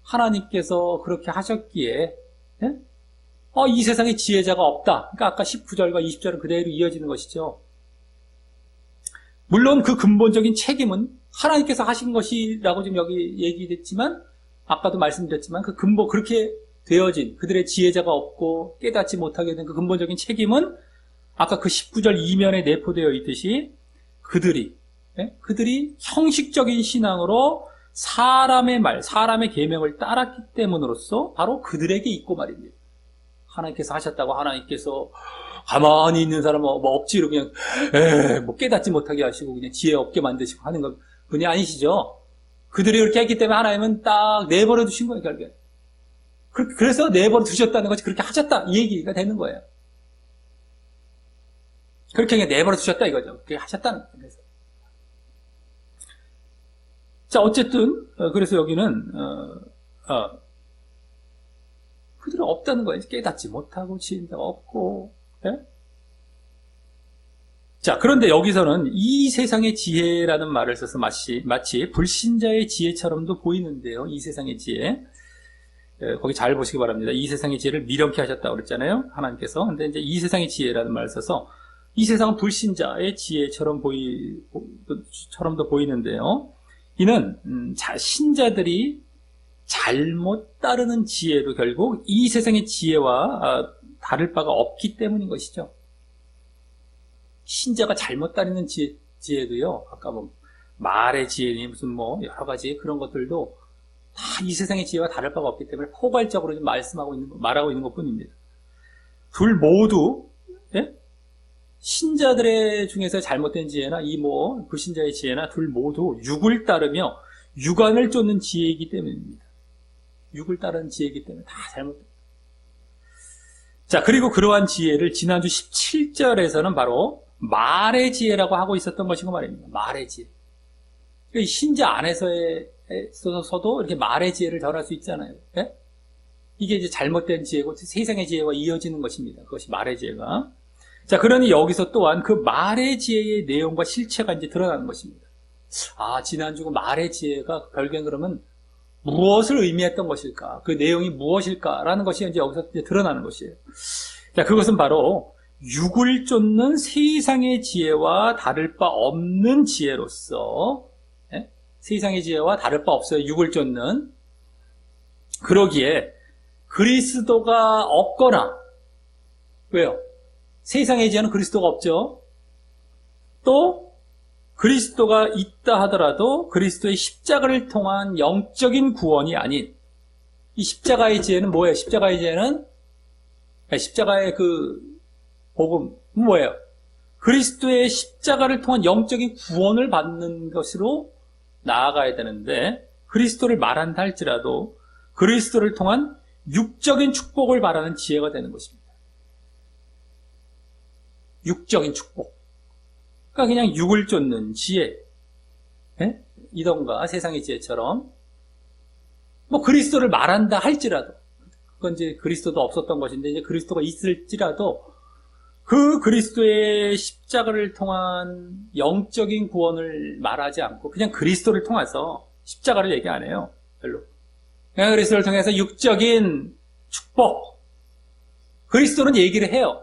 하나님께서 그렇게 하셨기에 이 세상에 지혜자가 없다. 그러니까 아까 19절과 20절은 그대로 이어지는 것이죠. 물론 그 근본적인 책임은 하나님께서 하신 것이라고 지금 여기 얘기됐지만 아까도 말씀드렸지만 그 그렇게 되어진 그들의 지혜자가 없고 깨닫지 못하게 된 그 근본적인 책임은 아까 그 19절 이면에 내포되어 있듯이 그들이 형식적인 신앙으로 사람의 말, 사람의 계명을 따랐기 때문으로써 바로 그들에게 있고 말입니다. 하나님께서 하셨다고 하나님께서 가만히 있는 사람 뭐 억지로 그냥 뭐 깨닫지 못하게 하시고 그냥 지혜 없게 만드시고 하는 건 그냥 아니시죠. 그들이 그렇게 했기 때문에 하나님은 딱 내버려 두신 거예요, 결국에. 그래서 내버려 두셨다는 것이 그렇게 하셨다 이 얘기가 되는 거예요. 그렇게 그냥 내버려 두셨다 이거죠. 그렇게 하셨다는 거예요. 자, 어쨌든 그래서 여기는 그들은 없다는 거예요. 깨닫지 못하고 지혜가 없고. 예? 자, 그런데 여기서는 이 세상의 지혜라는 말을 써서 마치 불신자의 지혜처럼도 보이는데요. 이 세상의 지혜. 거기 잘 보시기 바랍니다. 이 세상의 지혜를 미련케 하셨다고 그랬잖아요. 하나님께서. 근데 이제 이 세상의 지혜라는 말을 써서 이 세상은 불신자의 지혜처럼도 보이는데요. 이는 신자들이 잘못 따르는 지혜도 결국 이 세상의 지혜와 다를 바가 없기 때문인 것이죠. 신자가 잘못 따르는 지혜도요. 아까 뭐 말의 지혜니 무슨 뭐 여러 가지 그런 것들도 다 이 세상의 지혜와 다를 바가 없기 때문에 포괄적으로 말하고 있는 것뿐입니다. 둘 모두 신자들의 중에서 잘못된 지혜나 이 뭐 불신자의 지혜나 둘 모두 육을 따르며 육안을 쫓는 지혜이기 때문입니다. 육을 따르는 지혜이기 때문에 다 잘못됩니다. 자, 그리고 그러한 지혜를 지난주 17절에서는 바로 말의 지혜라고 하고 있었던 것이고 말입니다. 말의 지혜. 신자 안에서도 이렇게 말의 지혜를 전할 수 있잖아요. 예? 이게 이제 잘못된 지혜고 세상의 지혜와 이어지는 것입니다. 그것이 말의 지혜가. 자, 그러니 여기서 또한 그 말의 지혜의 내용과 실체가 이제 드러나는 것입니다. 아, 지난주 말의 지혜가 결국엔 그러면 무엇을 의미했던 것일까? 그 내용이 무엇일까라는 것이 이제 여기서 이제 드러나는 것이에요. 자, 그것은 바로 육을 쫓는 세상의 지혜와 다를 바 없는 지혜로서, 세상의 지혜와 다를 바 없어요. 육을 쫓는. 그러기에 그리스도가 없거나, 왜요? 세상의 지혜는 그리스도가 없죠. 또 그리스도가 있다 하더라도 그리스도의 십자가를 통한 영적인 구원이 아닌 이 십자가의 지혜는 뭐예요? 십자가의 지혜는 십자가의 그 복음은 뭐예요? 그리스도의 십자가를 통한 영적인 구원을 받는 것으로 나아가야 되는데 그리스도를 말한다 할지라도 그리스도를 통한 육적인 축복을 바라는 지혜가 되는 것입니다. 육적인 축복. 그러니까 그냥 육을 쫓는 지혜. 이던가 세상의 지혜처럼 뭐 그리스도를 말한다 할지라도 그건 이제 그리스도도 없었던 것인데 이제 그리스도가 있을지라도 그 그리스도의 십자가를 통한 영적인 구원을 말하지 않고 그냥 그리스도를 통해서 십자가를 얘기 안 해요. 별로. 그냥 그리스도를 통해서 육적인 축복. 그리스도는 얘기를 해요.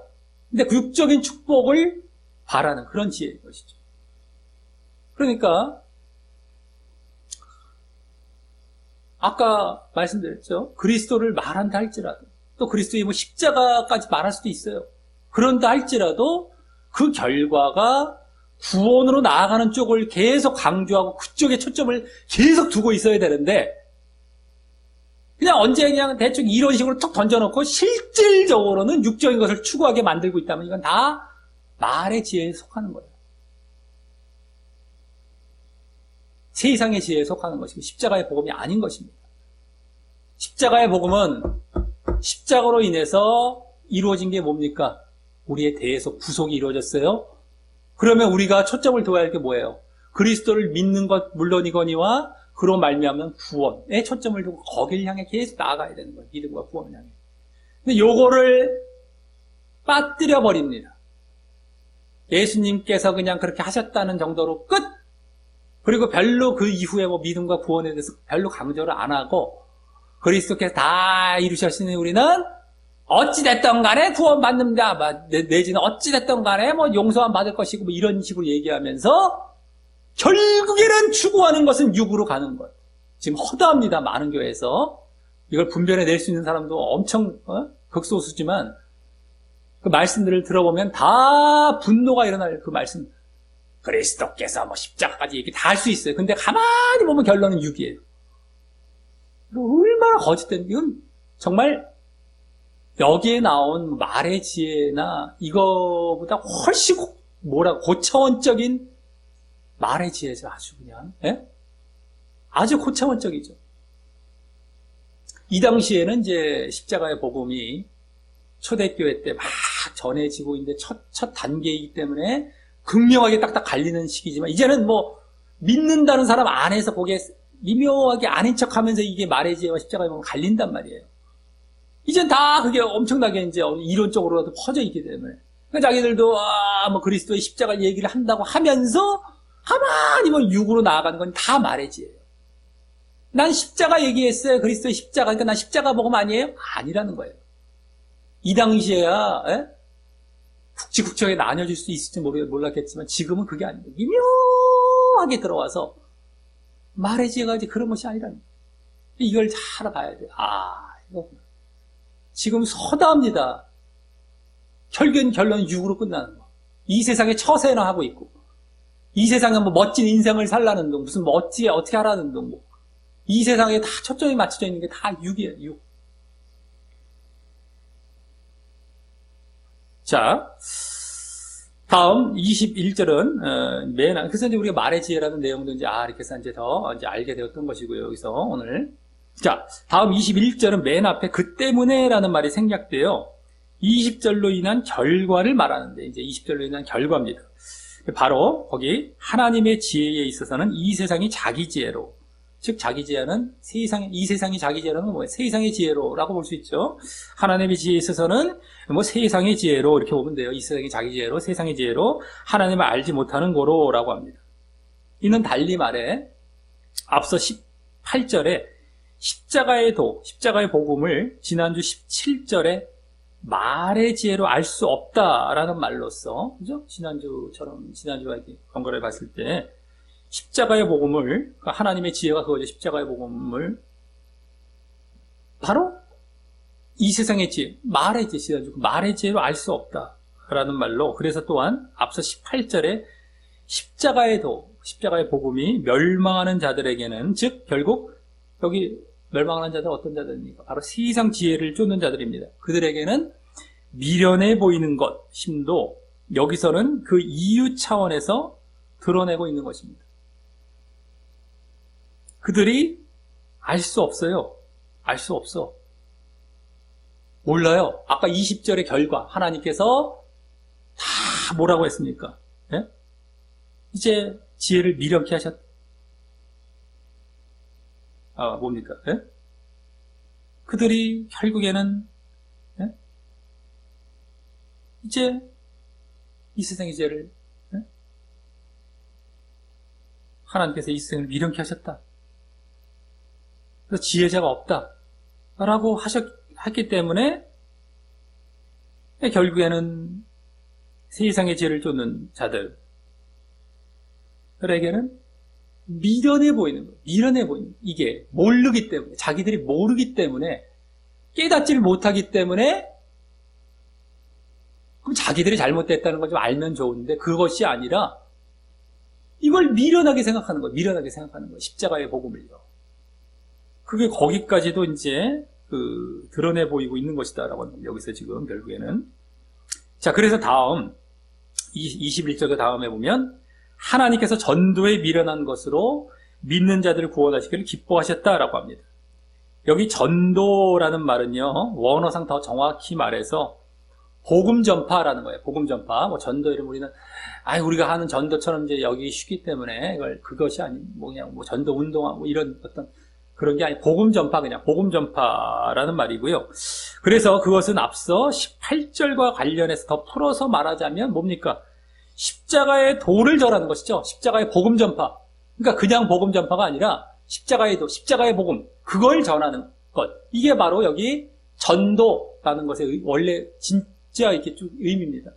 근데 그 육적인 축복을 바라는 그런 지혜인 것이죠. 그러니까 아까 말씀드렸죠. 그리스도를 말한다 할지라도 또 그리스도의 뭐 십자가까지 말할 수도 있어요. 그런다 할지라도 그 결과가 구원으로 나아가는 쪽을 계속 강조하고 그쪽에 초점을 계속 두고 있어야 되는데 그냥 언제 그냥 대충 이런 식으로 툭 던져놓고 실질적으로는 육적인 것을 추구하게 만들고 있다면 이건 다 말의 지혜에 속하는 거예요. 세상의 지혜에 속하는 것이고 십자가의 복음이 아닌 것입니다. 십자가의 복음은 십자가로 인해서 이루어진 게 뭡니까? 우리의 대에서 구속이 이루어졌어요. 그러면 우리가 초점을 둬야 할 게 뭐예요? 그리스도를 믿는 것 물론이거니와 그로 말미암는 구원에 초점을 두고 거기를 향해 계속 나아가야 되는 거예요. 믿음과 구원을 향해. 근데 요거를 빠뜨려 버립니다. 예수님께서 그냥 그렇게 하셨다는 정도로 끝! 그리고 별로 그 이후에 뭐 믿음과 구원에 대해서 별로 강조를 안 하고 그리스도께서 다 이루셨으니 우리는 어찌됐든 간에 구원받는다. 내지는 어찌됐든 간에 뭐 용서만 받을 것이고 뭐 이런 식으로 얘기하면서 결국에는 추구하는 것은 육으로 가는 거예요. 지금 허다합니다. 많은 교회에서. 이걸 분별해 낼 수 있는 사람도 엄청 극소수지만 그 말씀들을 들어보면 다 분노가 일어날 그 말씀. 그리스도께서 뭐 십자가까지 얘기 다 할 수 있어요. 근데 가만히 보면 결론은 6이에요. 얼마나 거짓된, 이건 정말 여기에 나온 말의 지혜나 이거보다 훨씬 고차원적인 말의 지혜죠. 아주 그냥, 예? 아주 고차원적이죠. 이 당시에는 이제 십자가의 복음이 초대교회 때 막 전해지고 있는데 첫 단계이기 때문에 극명하게 딱딱 갈리는 시기지만, 이제는 뭐 믿는다는 사람 안에서 거기에 미묘하게 아닌 척 하면서 이게 말의 지혜와 십자가의 복음이 갈린단 말이에요. 이젠 다 그게 엄청나게 이제 이론적으로라도 퍼져 있기 때문에. 그러니까 자기들도, 뭐 그리스도의 십자가 얘기를 한다고 하면서 가만히 뭐 육으로 나아가는 건 다 말의 지혜예요. 난 십자가 얘기했어요. 그리스도의 십자가. 그러니까 난 십자가 복음 아니에요? 아니라는 거예요. 이 당시에야, 국지국정에 나뉘어질 수 있을지 몰랐겠지만 지금은 그게 아닙니다. 미묘하게 들어와서 말의 지혜가 이제 그런 것이 아니라는 거예요. 이걸 잘 알아봐야 돼요. 이거 지금 서다합니다. 결론 6으로 끝나는 거. 이 세상에 처세나 하고 있고, 이 세상에 뭐 멋진 인생을 살라는 둥, 무슨 멋지게 어떻게 하라는 둥, 뭐. 이 세상에 다 초점이 맞춰져 있는 게 다 6이에요, 6. 자, 다음 21절은, 그래서 이제 우리가 말의 지혜라는 내용도 이제, 이렇게 해서 이제 더 이제 알게 되었던 것이고요, 여기서 오늘. 자, 다음 21절은 맨 앞에 그 때문에라는 말이 생략돼요. 20절로 인한 결과를 말하는데, 이제 20절로 인한 결과입니다. 바로 거기 하나님의 지혜에 있어서는 이 세상이 자기 지혜로, 즉 자기 지혜는 이 세상이 자기 지혜로는 뭐예요? 세상의 지혜로라고 볼 수 있죠. 하나님의 지혜에 있어서는 뭐 세상의 지혜로 이렇게 보면 돼요. 이 세상이 자기 지혜로, 세상의 지혜로 하나님을 알지 못하는 거로라고 합니다. 이는 달리 말해 앞서 18절에 십자가의 복음을 지난주 17절에 말의 지혜로 알 수 없다라는 말로써, 그죠? 지난주와 번갈아 봤을 때, 십자가의 복음을, 하나님의 지혜가 그거죠. 십자가의 복음을, 바로 이 세상의 지혜, 말의 지혜로 알 수 없다라는 말로, 그래서 또한 앞서 18절에 십자가의 복음이 멸망하는 자들에게는, 즉, 결국, 여기 멸망하는 자들 어떤 자들입니까? 바로 세상 지혜를 쫓는 자들입니다. 그들에게는 미련해 보이는 것임도 여기서는 그 이유 차원에서 드러내고 있는 것입니다. 그들이 알 수 없어요. 알 수 없어. 몰라요. 아까 20절의 결과 하나님께서 다 뭐라고 했습니까? 예? 이제 지혜를 미련케 하셨다. 뭡니까? 예? 그들이 결국에는 이제 이 세상의 죄를 하나님께서 이 세상을 미련케 하셨다. 그래서 지혜자가 없다라고 하셨기 때문에 결국에는 세상의 죄를 쫓는 자들에게는 미련해 보이는 거예요. 이게 모르기 때문에, 자기들이 모르기 때문에, 깨닫지를 못하기 때문에, 그럼 자기들이 잘못됐다는 걸 좀 알면 좋은데 그것이 아니라 이걸 미련하게 생각하는 거예요. 십자가의 복음을요. 그게 거기까지도 이제 드러내 보이고 있는 것이다라고 하는 거예요. 여기서 지금 결국에는. 자, 그래서 다음 21절의 다음에 보면 하나님께서 전도에 미련한 것으로 믿는 자들을 구원하시기를 기뻐하셨다라고 합니다. 여기 전도라는 말은요, 원어상 더 정확히 말해서 복음 전파라는 거예요. 복음 전파. 뭐 전도 이름 우리는 우리가 하는 전도처럼 이제 여기 쉽기 때문에 그것이 아닌 그냥 전도 운동하고 이런 어떤 그런 게 아니 복음 전파, 그냥 복음 전파라는 말이고요. 그래서 그것은 앞서 18절과 관련해서 더 풀어서 말하자면 뭡니까? 십자가의 도를 전하는 것이죠. 십자가의 복음 전파. 그러니까 그냥 복음 전파가 아니라 십자가의 도, 십자가의 복음, 그걸 전하는 것. 이게 바로 여기 전도라는 것의 원래 진짜 이렇게 쭉 의미입니다.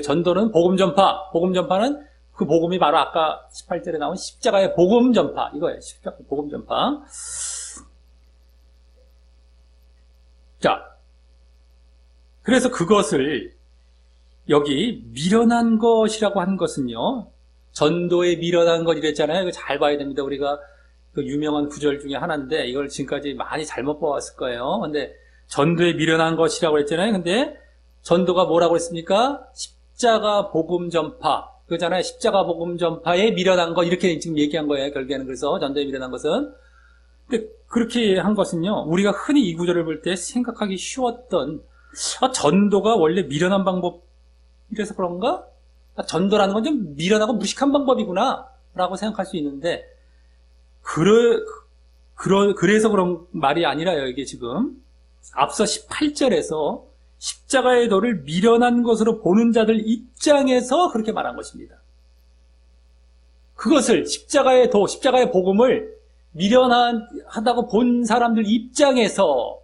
전도는 복음 전파. 복음 전파는 그 복음이 바로 아까 18절에 나온 십자가의 복음 전파. 이거예요. 십자가 복음 전파. 자, 그래서 그것을 여기 미련한 것이라고 한 것은요, 전도에 미련한 것 이랬잖아요. 이거 잘 봐야 됩니다. 우리가 그 유명한 구절 중에 하나인데 이걸 지금까지 많이 잘못 봐왔을 거예요. 근데 전도에 미련한 것이라고 했잖아요. 근데 전도가 뭐라고 했습니까? 십자가 복음 전파. 그거잖아요. 십자가 복음 전파에 미련한 것 이렇게 지금 얘기한 거예요. 결국에는. 그래서 전도에 미련한 것은. 근데 그렇게 한 것은요, 우리가 흔히 이 구절을 볼 때 생각하기 쉬웠던, 전도가 원래 미련한 방법이라서 그런가? 전도라는 건 좀 미련하고 무식한 방법이구나 라고 생각할 수 있는데, 그래서 그런 말이 아니라요. 이게 지금 앞서 18절에서 십자가의 도를 미련한 것으로 보는 자들 입장에서 그렇게 말한 것입니다. 그것을 십자가의 도, 십자가의 복음을 미련하다고 본 사람들 입장에서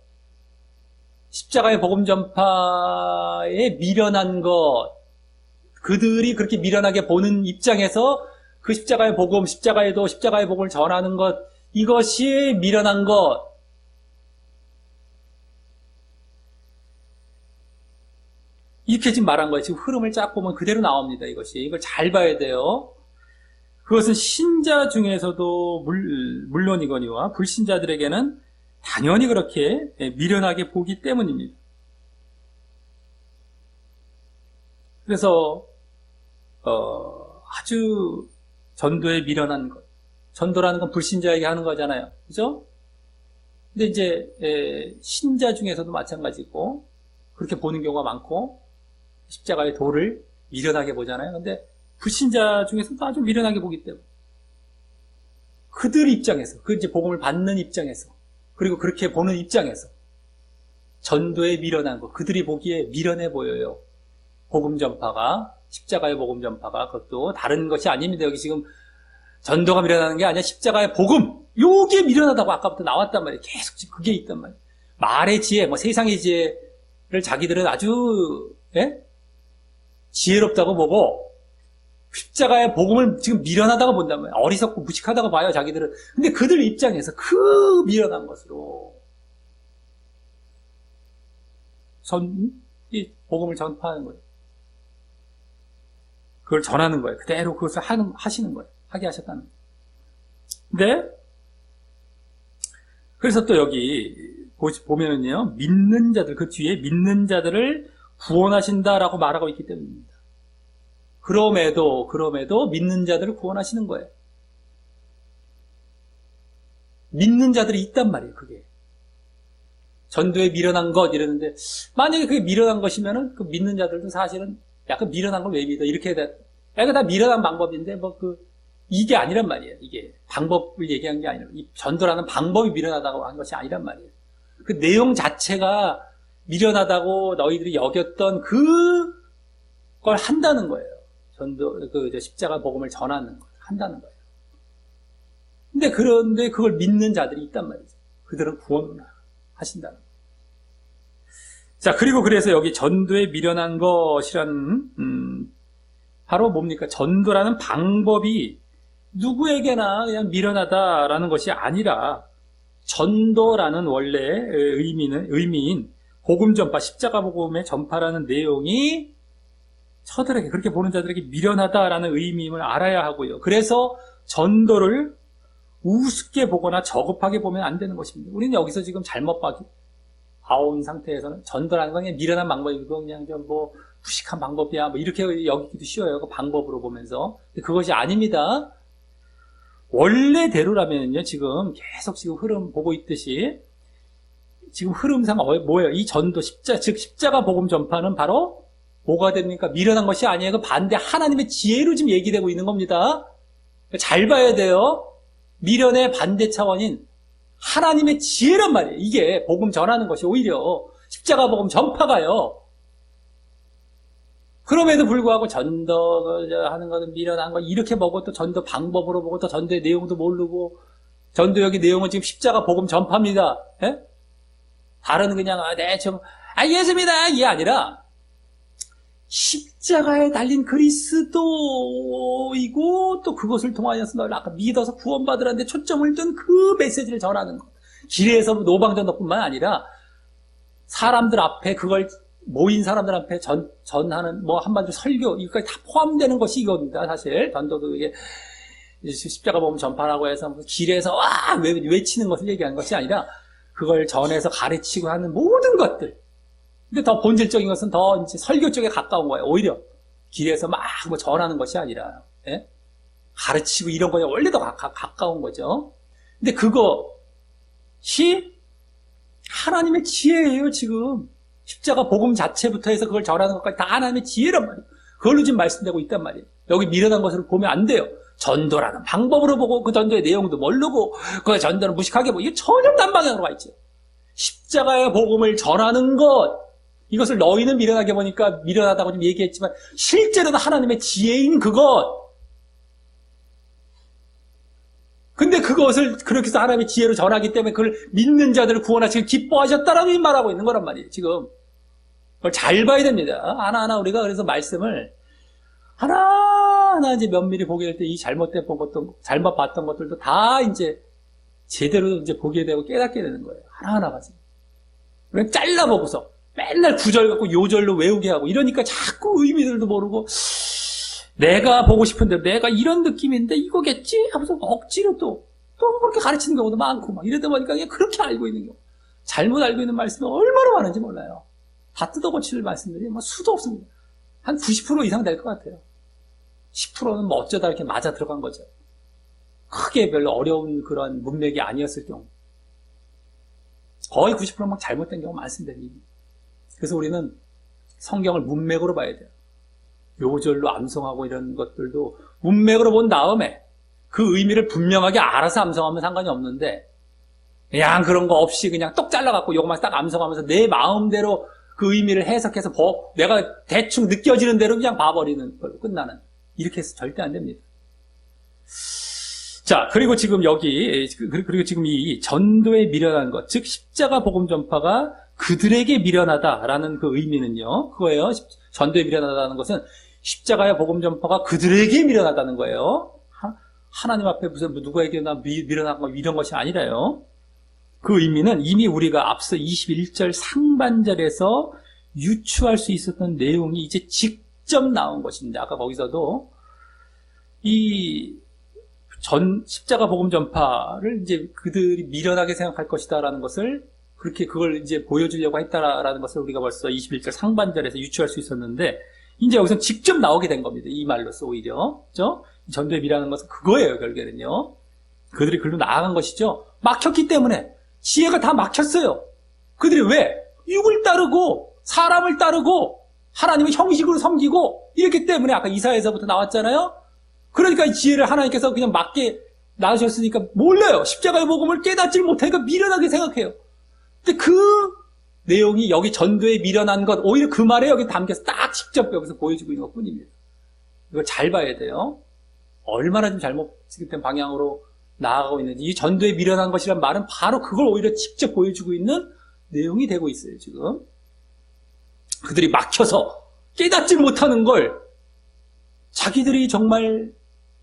십자가의 복음 전파에 미련한 것, 그들이 그렇게 미련하게 보는 입장에서 그 십자가의 복음, 십자가의 도, 십자가의 복음을 전하는 것, 이것이 미련한 것. 이렇게 지금 말한 거예요. 지금 흐름을 쫙 보면 그대로 나옵니다. 이걸 잘 봐야 돼요. 그것은 신자 중에서도 물론이거니와 불신자들에게는 당연히 그렇게 미련하게 보기 때문입니다. 그래서 아주 전도에 미련한 것, 전도라는 건 불신자에게 하는 거잖아요. 그죠? 근데 이제 신자 중에서도 마찬가지고 그렇게 보는 경우가 많고 십자가의 도를 미련하게 보잖아요. 근데 불신자 중에서도 아주 미련하게 보기 때문에 그들 입장에서, 그 이제 복음을 받는 입장에서, 그리고 그렇게 보는 입장에서 전도에 미련한 것, 그들이 보기에 미련해 보여요. 복음 전파가, 십자가의 복음 전파가. 그것도 다른 것이 아닙니다. 여기 지금 전도가 미련하는 게 아니라 십자가의 복음, 요게 미련하다고 아까부터 나왔단 말이에요. 계속 지금 그게 있단 말이에요. 말의 지혜, 세상의 지혜를 자기들은 아주 지혜롭다고 보고 십자가의 복음을 지금 미련하다고 본단 말이에요. 어리석고 무식하다고 봐요, 자기들은. 근데 그들 입장에서 그 미련한 것으로 이 복음을 전파하는 거예요. 그걸 전하는 거예요. 그대로 그것을 하시는 거예요. 하게 하셨다는 거예요. 근데 그래서 또 여기 보면은요, 믿는 자들, 그 뒤에 믿는 자들을 구원하신다라고 말하고 있기 때문입니다. 그럼에도 믿는 자들을 구원하시는 거예요. 믿는 자들이 있단 말이에요, 그게. 전도에 미련한 것 이러는데, 만약에 그게 미련한 것이면은 그 믿는 자들도 사실은 약간 미련한 걸 왜 믿어? 이렇게 이거 다 미련한 방법인데, 이게 아니란 말이에요. 이게 방법을 얘기한 게 아니라, 이 전도라는 방법이 미련하다고 한 것이 아니란 말이에요. 그 내용 자체가 미련하다고 너희들이 여겼던 그걸 한다는 거예요. 전도, 십자가 복음을 전하는 걸 한다는 거예요. 그런데 그걸 믿는 자들이 있단 말이죠. 그들은 구원을 하신다는 거예요. 자, 그리고 그래서 여기 전도에 미련한 것이란, 바로 뭡니까? 전도라는 방법이 누구에게나 그냥 미련하다라는 것이 아니라, 전도라는 원래 의미인 복음 전파, 십자가 복음의 전파라는 내용이 저들에게, 그렇게 보는 자들에게 미련하다라는 의미임을 알아야 하고요. 그래서 전도를 우습게 보거나 저급하게 보면 안 되는 것입니다. 우리는 여기서 지금 잘못 봐온 상태에서는 전도라는 건 그냥 미련한 방법이고 그냥 무식한 방법이야 이렇게 여기기도 쉬워요. 그 방법으로 보면서. 그것이 아닙니다. 원래대로라면요, 지금 계속 지금 흐름 보고 있듯이 지금 흐름상 뭐예요? 이 전도 즉 십자가 복음 전파는 바로 뭐가 됩니까? 미련한 것이 아니에요. 그 반대 하나님의 지혜로 지금 얘기되고 있는 겁니다. 잘 봐야 돼요. 미련의 반대 차원인 하나님의 지혜란 말이에요. 이게 복음 전하는 것이 오히려 십자가 복음 전파가요. 그럼에도 불구하고 전도하는 것은 미련한 거 이렇게 보고 또 전도 방법으로 보고 또 전도의 내용도 모르고 전도 여기 내용은 지금 십자가 복음 전파입니다. 예? 다른 그냥 예수입니다 이게 아니라 십자가에 달린 그리스도이고 또 그것을 통하여서 너를 아까 믿어서 구원받으라는데 초점을 둔 그 메시지를 전하는 것. 길에서 노방전도뿐만 아니라 사람들 앞에 그걸 모인 사람들 앞에 전하는 뭐 한마디로 설교 이거까지 다 포함되는 것이 이겁니다. 사실 전도도 이게 십자가 복음 전파라고 해서 길에서 와 외치는 것을 얘기하는 것이 아니라 그걸 전해서 가르치고 하는 모든 것들. 근데 더 본질적인 것은 더 이제 설교 쪽에 가까운 거예요. 오히려 길에서 막 뭐 전하는 것이 아니라 예? 가르치고 이런 거에 원래 더 가까운 거죠. 근데 그것이 하나님의 지혜예요. 지금 십자가 복음 자체부터 해서 그걸 전하는 것까지 다 하나님의 지혜란 말이에요. 그걸로 지금 말씀되고 있단 말이에요. 여기 미련한 것을 보면 안 돼요. 전도라는 방법으로 보고 그 전도의 내용도 모르고 그 전도는 무식하게 보고 이게 전혀 딴 방향으로 가 있죠. 십자가의 복음을 전하는 것 이것을 너희는 미련하게 보니까 미련하다고 좀 얘기했지만 실제로는 하나님의 지혜인 그것. 근데 그것을 그렇게 해서 하나님의 지혜로 전하기 때문에 그걸 믿는 자들을 구원하시고 기뻐하셨다라고 말하고 있는 거란 말이에요. 지금 그걸 잘 봐야 됩니다. 하나하나 우리가 그래서 말씀을 하나하나 이제 면밀히 보게 될 때 이 잘못된 것도 잘못 봤던 것들도 다 이제 제대로 이제 보게 되고 깨닫게 되는 거예요. 하나하나가 지금. 그냥 잘라보고서 맨날 구절 갖고 요절로 외우게 하고 이러니까 자꾸 의미들도 모르고 내가 보고 싶은데 내가 이런 느낌인데 이거겠지? 하면서 억지로 또 그렇게 가르치는 경우도 많고 막 이러다 보니까 그냥 그렇게 알고 있는 경우. 잘못 알고 있는 말씀이 얼마나 많은지 몰라요. 다 뜯어고칠 말씀들이 뭐 수도 없습니다. 한 90% 이상 될 것 같아요. 10%는 뭐 어쩌다 이렇게 맞아 들어간 거죠. 크게 별로 어려운 그런 문맥이 아니었을 경우. 거의 90% 막 잘못된 경우 많습니다. 그래서 우리는 성경을 문맥으로 봐야 돼요. 요절로 암송하고 이런 것들도 문맥으로 본 다음에 그 의미를 분명하게 알아서 암송하면 상관이 없는데 그냥 그런 거 없이 그냥 똑 잘라갖고 요것만 딱 암송하면서 내 마음대로 그 의미를 해석해서 내가 대충 느껴지는 대로 그냥 봐버리는 걸로 끝나는 이렇게 해서 절대 안 됩니다. 자, 그리고 지금 그리고 지금 이 전도에 미련한 것, 즉 십자가 복음 전파가 그들에게 미련하다라는 그 의미는요, 그거예요. 전도에 미련하다는 것은 십자가의 복음 전파가 그들에게 미련하다는 거예요. 하나님 앞에 무슨 누구에게나 미련한 거 이런 것이 아니라요. 그 의미는 이미 우리가 앞서 21절 상반절에서 유추할 수 있었던 내용이 이제 직접 나온 것입니다. 아까 거기서도 십자가 복음 전파를 이제 그들이 미련하게 생각할 것이다라는 것을 그걸 이제 보여주려고 했다라는 것을 우리가 벌써 21절 상반절에서 유추할 수 있었는데, 이제 여기서 직접 나오게 된 겁니다. 이 말로써 오히려. 그죠? 전도에 미련한 것은 그거예요, 결국에는요. 그들이 글로 나아간 것이죠. 막혔기 때문에. 지혜가 다 막혔어요. 그들이 왜? 육을 따르고, 사람을 따르고, 하나님의 형식으로 섬기고, 이랬기 때문에 아까 이사야에서부터 나왔잖아요? 그러니까 이 지혜를 하나님께서 그냥 맞게 낳으셨으니까 몰라요. 십자가의 복음을 깨닫지 못하니까 미련하게 생각해요. 근데 그 내용이 여기 전도에 미련한 것, 오히려 그 말에 여기 담겨서 딱 직접 여기서 보여주고 있는 것 뿐입니다. 이걸 잘 봐야 돼요. 얼마나 좀 잘못된 방향으로 나아가고 있는지. 이 전도에 미련한 것이란 말은 바로 그걸 오히려 직접 보여주고 있는 내용이 되고 있어요, 지금. 그들이 막혀서 깨닫지 못하는 걸 자기들이 정말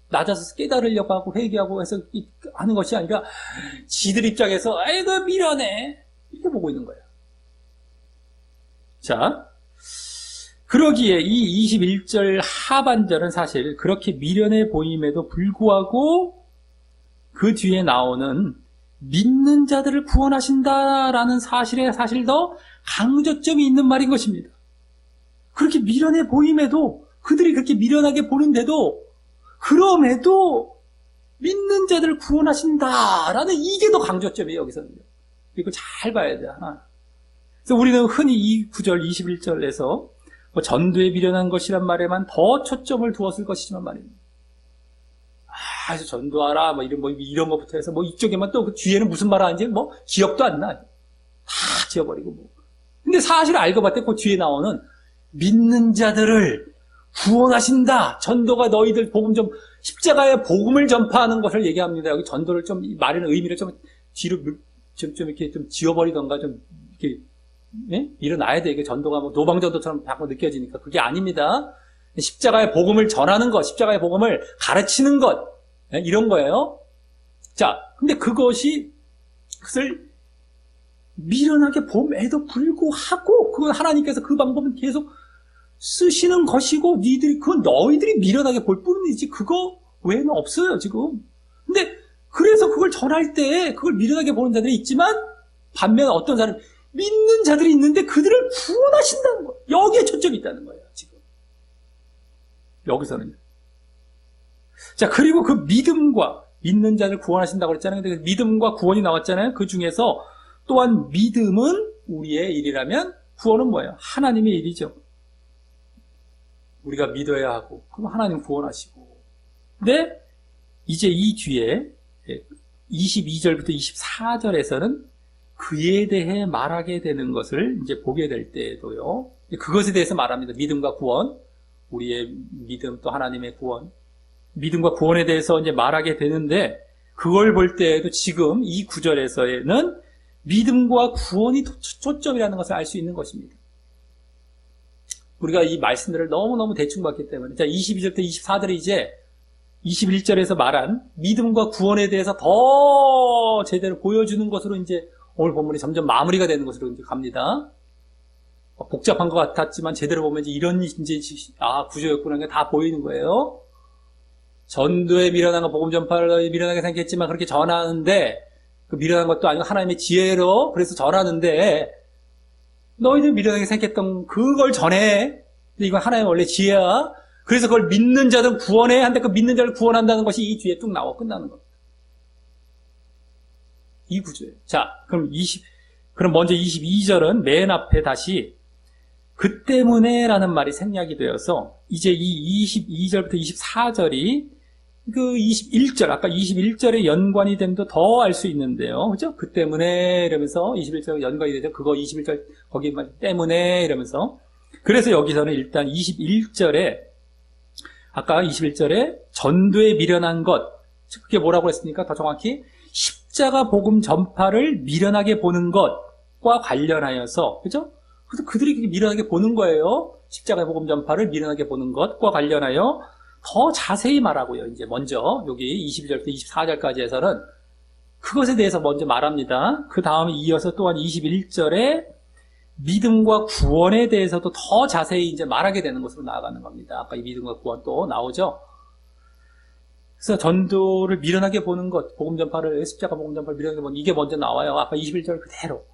낮아서 깨달으려고 하고 회개하고 해서 하는 것이 아니라 지들 입장에서 아이고 미련해 이렇게 보고 있는 거예요. 자, 그러기에 이 21절 하반절은 사실 그렇게 미련해 보임에도 불구하고 그 뒤에 나오는 믿는 자들을 구원하신다라는 사실에 사실 더 강조점이 있는 말인 것입니다. 그렇게 미련해 보임에도 그들이 그렇게 미련하게 보는데도 그럼에도 믿는 자들을 구원하신다라는 이게 더 강조점이에요, 여기서는. 이거 잘 봐야 돼요, 하나. 그래서 우리는 흔히 이 9절, 21절에서 전도에 미련한 것이란 말에만 더 초점을 두었을 것이지만 말입니다. 그래서 전도하라, 이런 것부터 해서 이쪽에만 또 그 뒤에는 무슨 말 하는지 기억도 안 나. 다 지워버리고 근데 사실 알고 봤더니 그 뒤에 나오는 믿는 자들을 구원하신다. 전도가 너희들 십자가의 복음을 전파하는 것을 얘기합니다. 여기 전도를 말하는 의미를 뒤로 이렇게 지워버리던가 이렇게, 예? 일어나야 돼. 이게 전도가 노방전도처럼 자꾸 느껴지니까. 그게 아닙니다. 십자가의 복음을 전하는 것, 십자가의 복음을 가르치는 것, 이런 거예요. 자, 근데 그것을 미련하게 봄에도 불구하고 그건 하나님께서 그 방법은 계속 쓰시는 것이고 그건 너희들이 미련하게 볼 뿐이지 그거 외에는 없어요 지금. 근데 그래서 그걸 전할 때 그걸 미련하게 보는 자들이 있지만 반면 어떤 사람 믿는 자들이 있는데 그들을 구원하신다는 거예요. 여기에 초점이 있다는 거예요 지금. 여기서는. 자, 그리고 그 믿음과 믿는 자를 구원하신다고 그랬잖아요. 근데 믿음과 구원이 나왔잖아요. 그 중에서 또한 믿음은 우리의 일이라면 구원은 뭐예요? 하나님의 일이죠. 우리가 믿어야 하고 그럼 하나님 구원하시고. 근데 이제 이 뒤에 22절부터 24절에서는 그에 대해 말하게 되는 것을 이제 보게 될 때에도요. 그것에 대해서 말합니다. 믿음과 구원, 우리의 믿음 또 하나님의 구원. 믿음과 구원에 대해서 이제 말하게 되는데 그걸 볼 때에도 지금 이 구절에서는 믿음과 구원이 초점이라는 것을 알 수 있는 것입니다. 우리가 이 말씀들을 너무너무 대충 봤기 때문에. 자, 22절부터 24절에 이제 21절에서 말한 믿음과 구원에 대해서 더 제대로 보여주는 것으로 이제 오늘 본문이 점점 마무리가 되는 것으로 이제 갑니다. 복잡한 것 같았지만 제대로 보면 이제 이런 이제 구조였구나 다 보이는 거예요. 전도에 미련한 거 복음 전파를 미련하게 생각했지만 그렇게 전하는데 그 미련한 것도 아니고 하나님의 지혜로 그래서 전하는데 너희들 미련하게 생각했던 그걸 전해. 근데 이건 하나님의 원래 지혜야. 그래서 그걸 믿는 자들 구원해 한데 그 믿는 자를 구원한다는 것이 이 뒤에 뚝 나와 끝나는 겁니다. 이 구조예요. 자, 그럼 먼저 22절은 맨 앞에 다시 그 때문에라는 말이 생략이 되어서 이제 이 22절부터 24절이 그 21절, 아까 21절에 연관이 됨도 더 알 수 있는데요. 그죠? 그 때문에 이러면서 21절 연관이 되죠. 그거 21절 거기 때문에 이러면서. 그래서 여기서는 일단 21절에 아까 21절에 전도에 미련한 것, 그게 뭐라고 했습니까? 더 정확히 십자가 복음 전파를 미련하게 보는 것과 관련하여서, 그죠? 그래서 그들이 미련하게 보는 거예요. 십자가 복음 전파를 미련하게 보는 것과 관련하여 더 자세히 말하고요. 이제 먼저 여기 22절부터 24절까지 해서는 그것에 대해서 먼저 말합니다. 그 다음에 이어서 또한 21절에 믿음과 구원에 대해서도 더 자세히 이제 말하게 되는 것으로 나아가는 겁니다. 아까 이 믿음과 구원 또 나오죠. 그래서 전도를 미련하게 보는 것, 복음 전파를, 십자가 복음 전파를 미련하게 보는 이게 먼저 나와요. 아까 21절 그대로.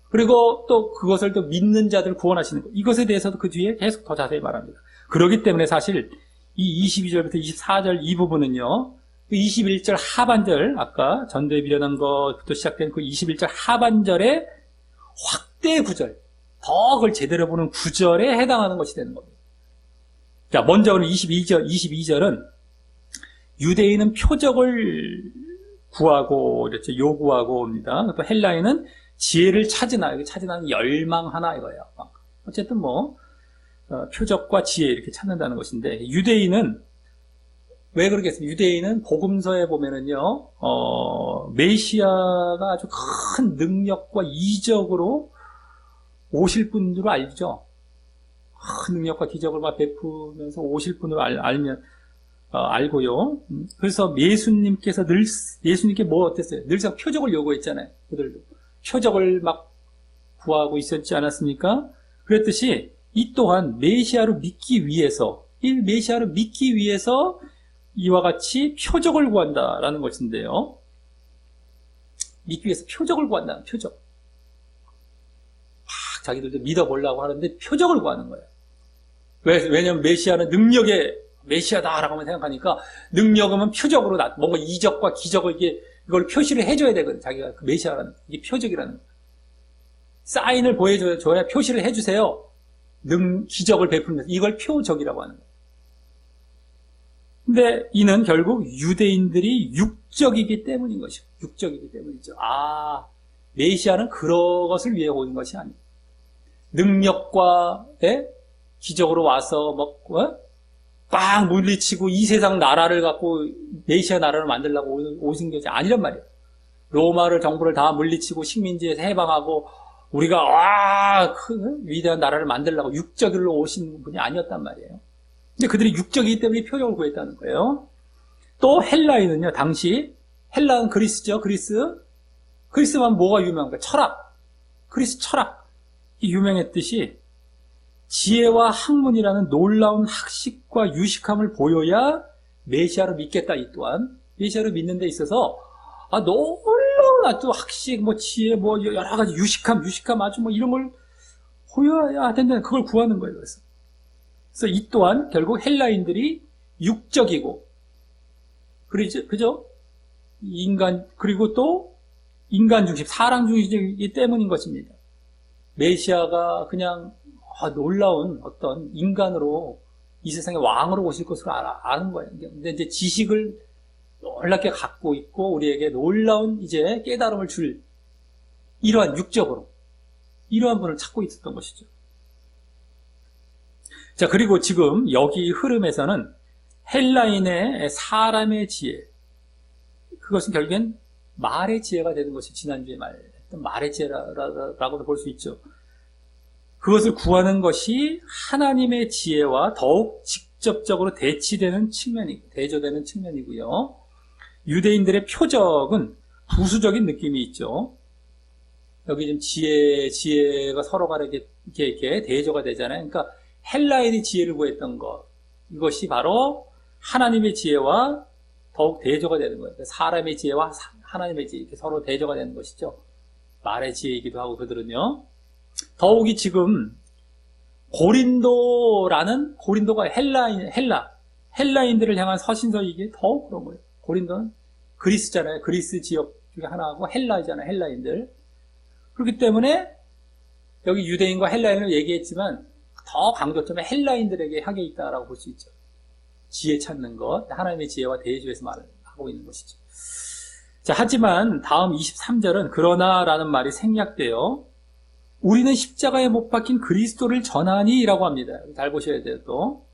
그리고 또 그것을 또 믿는 자들을 구원하시는 것. 이것에 대해서도 그 뒤에 계속 더 자세히 말합니다. 그렇기 때문에 사실 이 22절부터 24절 이 부분은요. 21절 하반절, 아까 전도에 미련한 것부터 시작된 그 21절 하반절의 확대 구절, 더 그걸 제대로 보는 구절에 해당하는 것이 되는 겁니다. 자, 먼저 오늘 22절은 유대인은 표적을 구하고, 이렇게 요구하고 옵니다. 또 헬라인은 지혜를 찾으나, 여기 찾으나 열망하나 이거예요. 어쨌든 표적과 지혜 이렇게 찾는다는 것인데, 유대인은, 왜 그러겠습니까? 유대인은 복음서에 보면은요, 메시아가 아주 큰 능력과 이적으로 오실 분으로 알죠? 큰 능력과 기적을 막 베푸면서 오실 분으로 알고요. 그래서 예수님께 뭐 어땠어요? 늘상 표적을 요구했잖아요. 그들도. 표적을 막 구하고 있었지 않았습니까? 그랬듯이 이 또한 메시아를 믿기 위해서 이와 같이 표적을 구한다라는 것인데요. 믿기 위해서 표적을 구한다는 표적. 자기들도 믿어보려고 하는데 표적을 구하는 거예요. 왜냐하면 메시아는 능력의 메시아다라고만 생각하니까 능력은 표적으로 뭔가 이적과 기적을 이걸 표시를 해줘야 되거든. 자기가 그 메시아라는 이게 표적이라는 거예요. 사인을 보여줘야 표시를 해주세요. 기적을 베풀면서 이걸 표적이라고 하는 거예요. 근데 이는 결국 유대인들이 육적이기 때문인 것이고, 육적이기 때문이죠. 메시아는 그런 것을 위해 오는 것이 아니에요. 능력과 기적으로 와서 막 물리치고 이 세상 나라를 갖고 메시아 나라를 만들려고 오신 것이 아니란 말이에요. 로마를 정부를 다 물리치고 식민지에서 해방하고 우리가 큰 위대한 나라를 만들려고 육적으로 오신 분이 아니었단 말이에요. 근데 그들이 육적이기 때문에 표적을 구했다는 거예요. 또 헬라인은요, 당시 헬라는 그리스죠. 그리스만 뭐가 유명한가? 철학. 그리스 철학이 유명했듯이 지혜와 학문이라는 놀라운 학식과 유식함을 보여야 메시아를 믿겠다. 이 또한 메시아를 믿는 데 있어서 놀라운 또 학식, 지혜, 여러 가지 유식함 아주 이런 걸 보여야 된다는 그걸 구하는 거예요. 그래서 이 또한 결국 헬라인들이 육적이고, 그죠? 그리고 또 인간 중심, 사람 중심이기 때문인 것입니다. 메시아가 그냥 놀라운 어떤 인간으로 이 세상의 왕으로 오실 것을 아는 거예요. 근데 이제 지식을 놀랍게 갖고 있고 우리에게 놀라운 이제 깨달음을 줄 이러한 육적으로 이러한 분을 찾고 있었던 것이죠. 자, 그리고 지금 여기 흐름에서는 헬라인의 사람의 지혜, 그것은 결국엔 말의 지혜가 되는 것이 지난주에 말했던 말의 지혜라고도 볼 수 있죠. 그것을 구하는 것이 하나님의 지혜와 더욱 직접적으로 대조되는 측면이고요. 유대인들의 표적은 부수적인 느낌이 있죠. 여기 지금 지혜가 서로가 이렇게 대조가 되잖아요. 그러니까 헬라인이 지혜를 구했던 것, 이것이 바로 하나님의 지혜와 더욱 대조가 되는 거예요. 사람의 지혜와 하나님의 지혜, 이렇게 서로 대조가 되는 것이죠. 말의 지혜이기도 하고, 그들은요. 더욱이 지금 고린도가 헬라인들을 향한 서신서이기에 더욱 그런 거예요. 고린도는 그리스잖아요. 그리스 지역 중에 하나고 헬라이잖아요. 헬라인들. 그렇기 때문에 여기 유대인과 헬라인을 얘기했지만 더 강조점에 헬라인들에게 하게 있다라고 볼 수 있죠. 지혜 찾는 것, 하나님의 지혜와 대조해서 말을 하고 있는 것이죠. 자, 하지만 다음 23절은 그러나라는 말이 생략돼요. 우리는 십자가에 못 박힌 그리스도를 전하니 라고 합니다. 잘 보셔야 돼요, 또.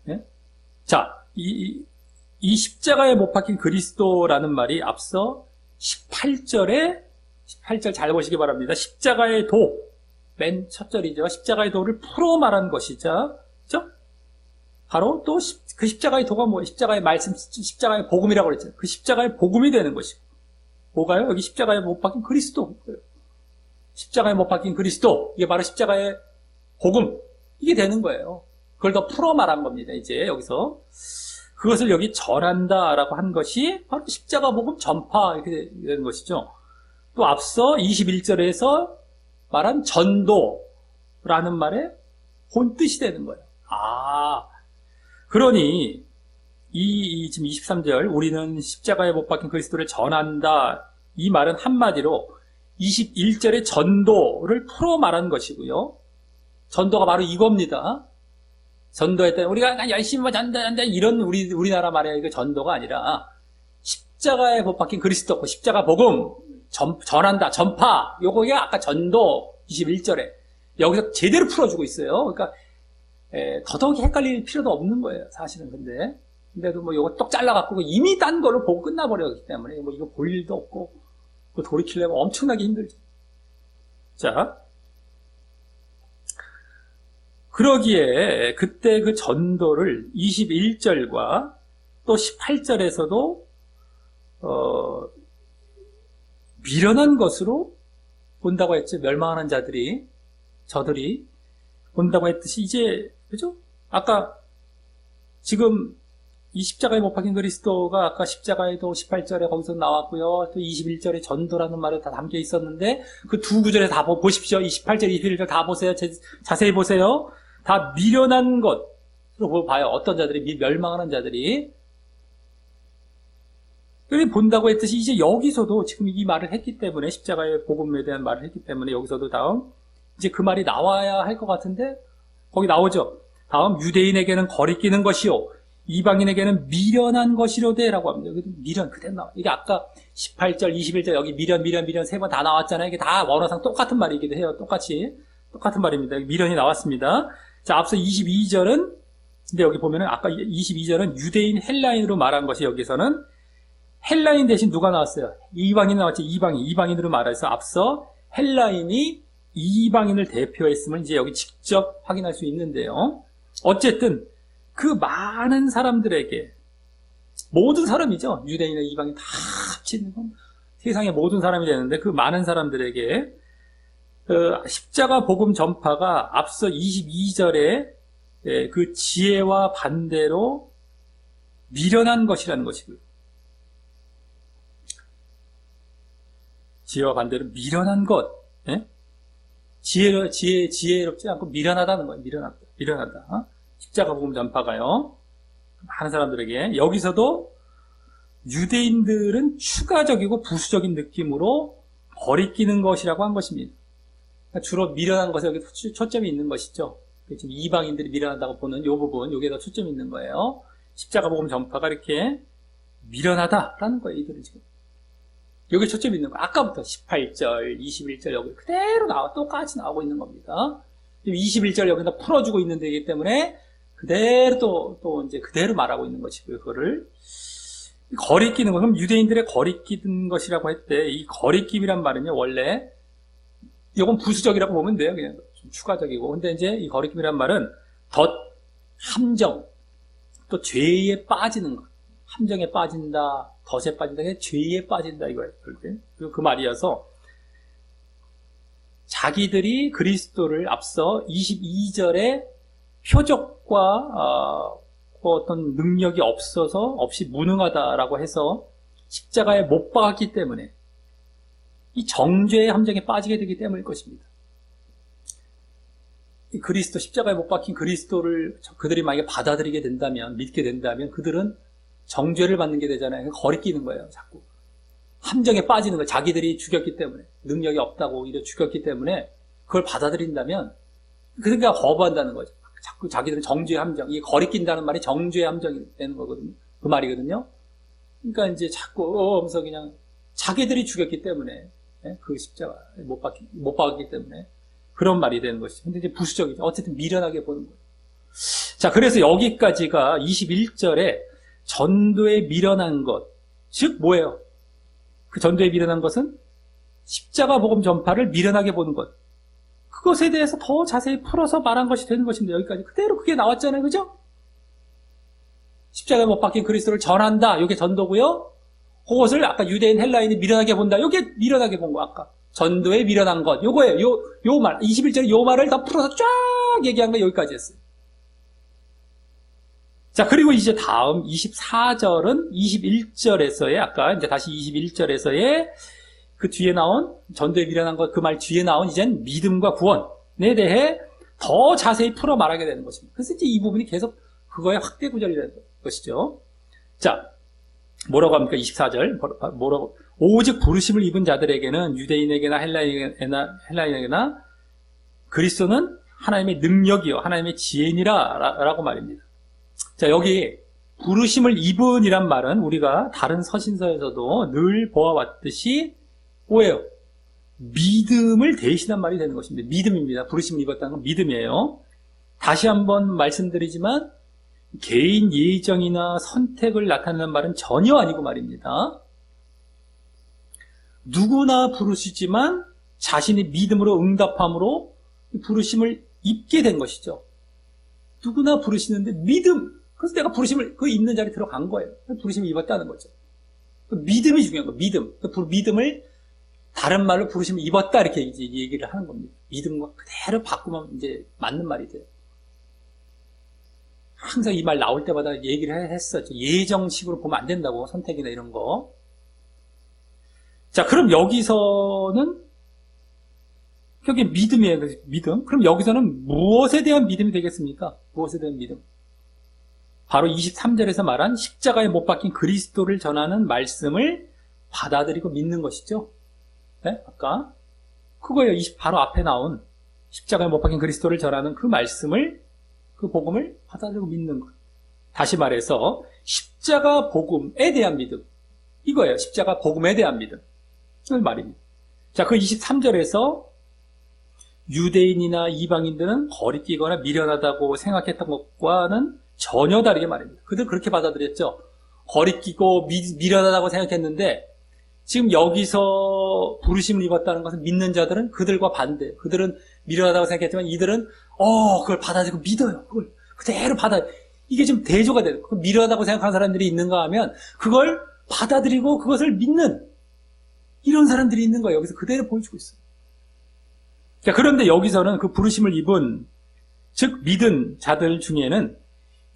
네? 자, 이 십자가에 못 박힌 그리스도라는 말이 앞서 18절 잘 보시기 바랍니다. 십자가의 도, 맨 첫 절이죠. 십자가의 도를 풀어 말한 것이죠. 그죠? 바로 또 그 십자가의 도가 뭐예요? 십자가의 말씀, 십자가의 복음이라고 그랬잖아요. 그 십자가의 복음이 되는 것이고. 뭐가요? 여기 십자가에 못 박힌 그리스도. 십자가에 못 박힌 그리스도. 이게 바로 십자가의 복음. 이게 되는 거예요. 그걸 더 풀어 말한 겁니다. 이제 여기서. 그것을 여기 전한다라고 한 것이 바로 십자가 복음 전파 이렇게 되는 것이죠. 또 앞서 21절에서 말한 전도라는 말의 본뜻이 되는 거예요. 그러니 지금 23절 우리는 십자가에 못 박힌 그리스도를 전한다, 이 말은 한마디로 21절의 전도를 풀어 말한 것이고요. 전도가 바로 이겁니다. 전도했다. 우리가 열심히 전도한다, 이런 우리나라 말의 그 전도가 아니라 십자가에 못 박힌 그리스도, 십자가 복음 전한다, 전파. 요거가 아까 전도 21절에 여기서 제대로 풀어주고 있어요. 그러니까 더더욱 헷갈릴 필요도 없는 거예요, 사실은. 근데도 요거 똑 잘라갖고 이미 딴 걸로 보고 끝나버렸기 때문에 이거 볼 일도 없고 돌이키려면 엄청나게 힘들죠. 자, 그러기에 그때 그 전도를 21절과 또 18절에서도 미련한 것으로 본다고 했죠. 멸망하는 저들이 본다고 했듯이 이제, 그죠? 아까 지금 이 십자가에 못 박힌 그리스도가 아까 십자가에도 18절에 거기서 나왔고요. 또 21절에 전도라는 말이 다 담겨 있었는데 그 두 구절에 다 보십시오. 28절, 21절 다 보세요. 자세히 보세요. 다 미련한 것으로 봐요. 어떤 자들이, 멸망하는 자들이. 그래 본다고 했듯이 이제 여기서도 지금 이 말을 했기 때문에, 십자가의 복음에 대한 말을 했기 때문에 여기서도 다음 이제 그 말이 나와야 할 것 같은데 거기 나오죠. 다음 유대인에게는 거리끼는 것이요 이방인에게는 미련한 것이로되 라고 합니다. 여기도 미련 그대로 나와. 이게 아까 18절, 21절 여기 미련 세 번 다 나왔잖아요. 이게 다 원어상 똑같은 말이기도 해요. 똑같은 말입니다. 미련이 나왔습니다. 자, 앞서 22절은, 근데 여기 보면은 아까 22절은 유대인 헬라인으로 말한 것이 여기서는 헬라인 대신 누가 나왔어요? 이방인 나왔죠. 이방인으로 말해서 앞서 헬라인이 이방인을 대표했음을 이제 여기 직접 확인할 수 있는데요. 어쨌든 그 많은 사람들에게, 모든 사람이죠. 유대인과 이방인 다 합치는 건 세상의 모든 사람이 되는데 그 많은 사람들에게 십자가 복음 전파가 앞서 22절에 그 지혜와 반대로 미련한 것이라는 것이고요. 지혜와 반대로 미련한 것. 예? 지혜롭지 않고 미련하다는 거예요. 미련하다. 십자가 복음 전파가요. 많은 사람들에게. 여기서도 유대인들은 추가적이고 부수적인 느낌으로 거리끼는 것이라고 한 것입니다. 그러니까 주로 미련한 것에 여기 초점이 있는 것이죠. 지금 이방인들이 미련하다고 보는 이 부분, 여기에 더 초점이 있는 거예요. 십자가 복음 전파가 이렇게 미련하다라는 거예요, 이들은 지금. 여기 초점이 있는 거예요. 아까부터 18절, 21절 여기 그대로 똑같이 나오고 있는 겁니다. 21절 여기다 풀어주고 있는 데이기 때문에 그대로 또 이제 그대로 말하고 있는 것이고요, 그거를. 거리끼는 것, 그럼 유대인들의 거리끼는 것이라고 했대. 이 거리낌이란 말은요, 원래, 이건 부수적이라고 보면 돼요. 그냥 좀 추가적이고. 근데 이제 이 거리낌이란 말은 덧, 함정, 또 죄에 빠지는 것. 함정에 빠진다, 덫에 빠진다, 죄에 빠진다, 이거예요. 그 말이어서, 자기들이 그리스도를 앞서 22절에 표적과, 어떤 능력이 없이 무능하다라고 해서 십자가에 못 박았기 때문에 이 정죄의 함정에 빠지게 되기 때문일 것입니다. 이 그리스도, 십자가에 못 박힌 그리스도를 그들이 만약에 받아들이게 된다면, 믿게 된다면 그들은 정죄를 받는 게 되잖아요. 거리끼는 거예요, 자꾸. 함정에 빠지는 거예요. 자기들이 죽였기 때문에. 능력이 없다고 오히려 죽였기 때문에 그걸 받아들인다면 그러니까 거부한다는 거죠. 자꾸 자기들은 정죄의 함정, 이게 거리낀다는 말이 정죄의 함정이 되는 거거든요. 그 말이거든요. 그러니까 이제 자꾸 하면서 그냥 자기들이 죽였기 때문에, 그 십자가 못 박았기 때문에 그런 말이 되는 것이죠. 근데 이제 부수적이죠. 어쨌든 미련하게 보는 거예요. 자, 그래서 여기까지가 21절에 전도에 미련한 것, 즉 뭐예요? 그 전도에 미련한 것은 십자가 복음 전파를 미련하게 보는 것. 그것에 대해서 더 자세히 풀어서 말한 것이 되는 것입니다. 여기까지 그대로 그게 나왔잖아요. 그죠? 십자가에 못 박힌 그리스도를 전한다. 이게 전도고요. 그것을 아까 유대인 헬라인이 미련하게 본다. 이게 미련하게 본 거 아까. 전도에 미련한 것. 요거예요. 요 말. 21절에 요 말을 더 풀어서 쫙 얘기한 거 여기까지 했어요. 자, 그리고 이제 다음 24절은 21절에서의 아까 이제 다시 21절에서의 그 뒤에 나온 전도에 미련한 것, 그 말 뒤에 나온 이젠 믿음과 구원에 대해 더 자세히 풀어 말하게 되는 것입니다. 그래서 이제 이 부분이 계속 그거의 확대 구절이 되는 것이죠. 자, 뭐라고 합니까? 24절. 뭐라고? 오직 부르심을 입은 자들에게는 유대인에게나 헬라인에게나 그리스도는 하나님의 능력이요, 하나님의 지혜니라 라고 말입니다. 자, 여기 부르심을 입은이란 말은 우리가 다른 서신서에서도 늘 보아왔듯이 뭐예요? 믿음을 대신한 말이 되는 것입니다. 믿음입니다. 부르심을 입었다는 건 믿음이에요. 다시 한번 말씀드리지만 개인 예정이나 선택을 나타내는 말은 전혀 아니고 말입니다. 누구나 부르시지만 자신의 믿음으로 응답함으로 부르심을 입게 된 것이죠. 누구나 부르시는데 믿음. 그래서 내가 부르심을 그 입는 자리에 들어간 거예요. 부르심을 입었다는 거죠. 믿음이 중요한 거예요. 믿음. 믿음을 다른 말로 부르심을 입었다 이렇게 이제 얘기를 하는 겁니다. 믿음과 그대로 바꾸면 이제 맞는 말이 돼요. 항상 이 말 나올 때마다 얘기를 했었죠. 예정식으로 보면 안 된다고, 선택이나 이런 거. 자, 그럼 여기서는 여기 믿음이에요. 믿음. 그럼 여기서는 무엇에 대한 믿음이 되겠습니까? 무엇에 대한 믿음? 바로 23절에서 말한 십자가에 못 박힌 그리스도를 전하는 말씀을 받아들이고 믿는 것이죠. 네? 아까 그거예요. 바로 앞에 나온 십자가에 못 박힌 그리스도를 전하는 그 말씀을, 그 복음을 받아들이고 믿는 것. 다시 말해서 십자가 복음에 대한 믿음. 이거예요. 십자가 복음에 대한 믿음. 그 말입니다. 자, 그 23절에서 유대인이나 이방인들은 거리끼거나 미련하다고 생각했던 것과는 전혀 다르게 말입니다. 그들 그렇게 받아들였죠. 거리끼고 미련하다고 생각했는데 지금 여기서 부르심을 입었다는 것은 믿는 자들은 그들과 반대. 그들은 미련하다고 생각했지만 이들은 그걸 받아들이고 믿어요. 그걸 그대로 이게 좀 대조가 돼요. 미련하다고 생각하는 사람들이 있는가 하면 그걸 받아들이고 그것을 믿는, 이런 사람들이 있는 거예요. 여기서 그대로 보여주고 있어요. 자, 그런데 여기서는 그 부르심을 입은, 즉 믿은 자들 중에는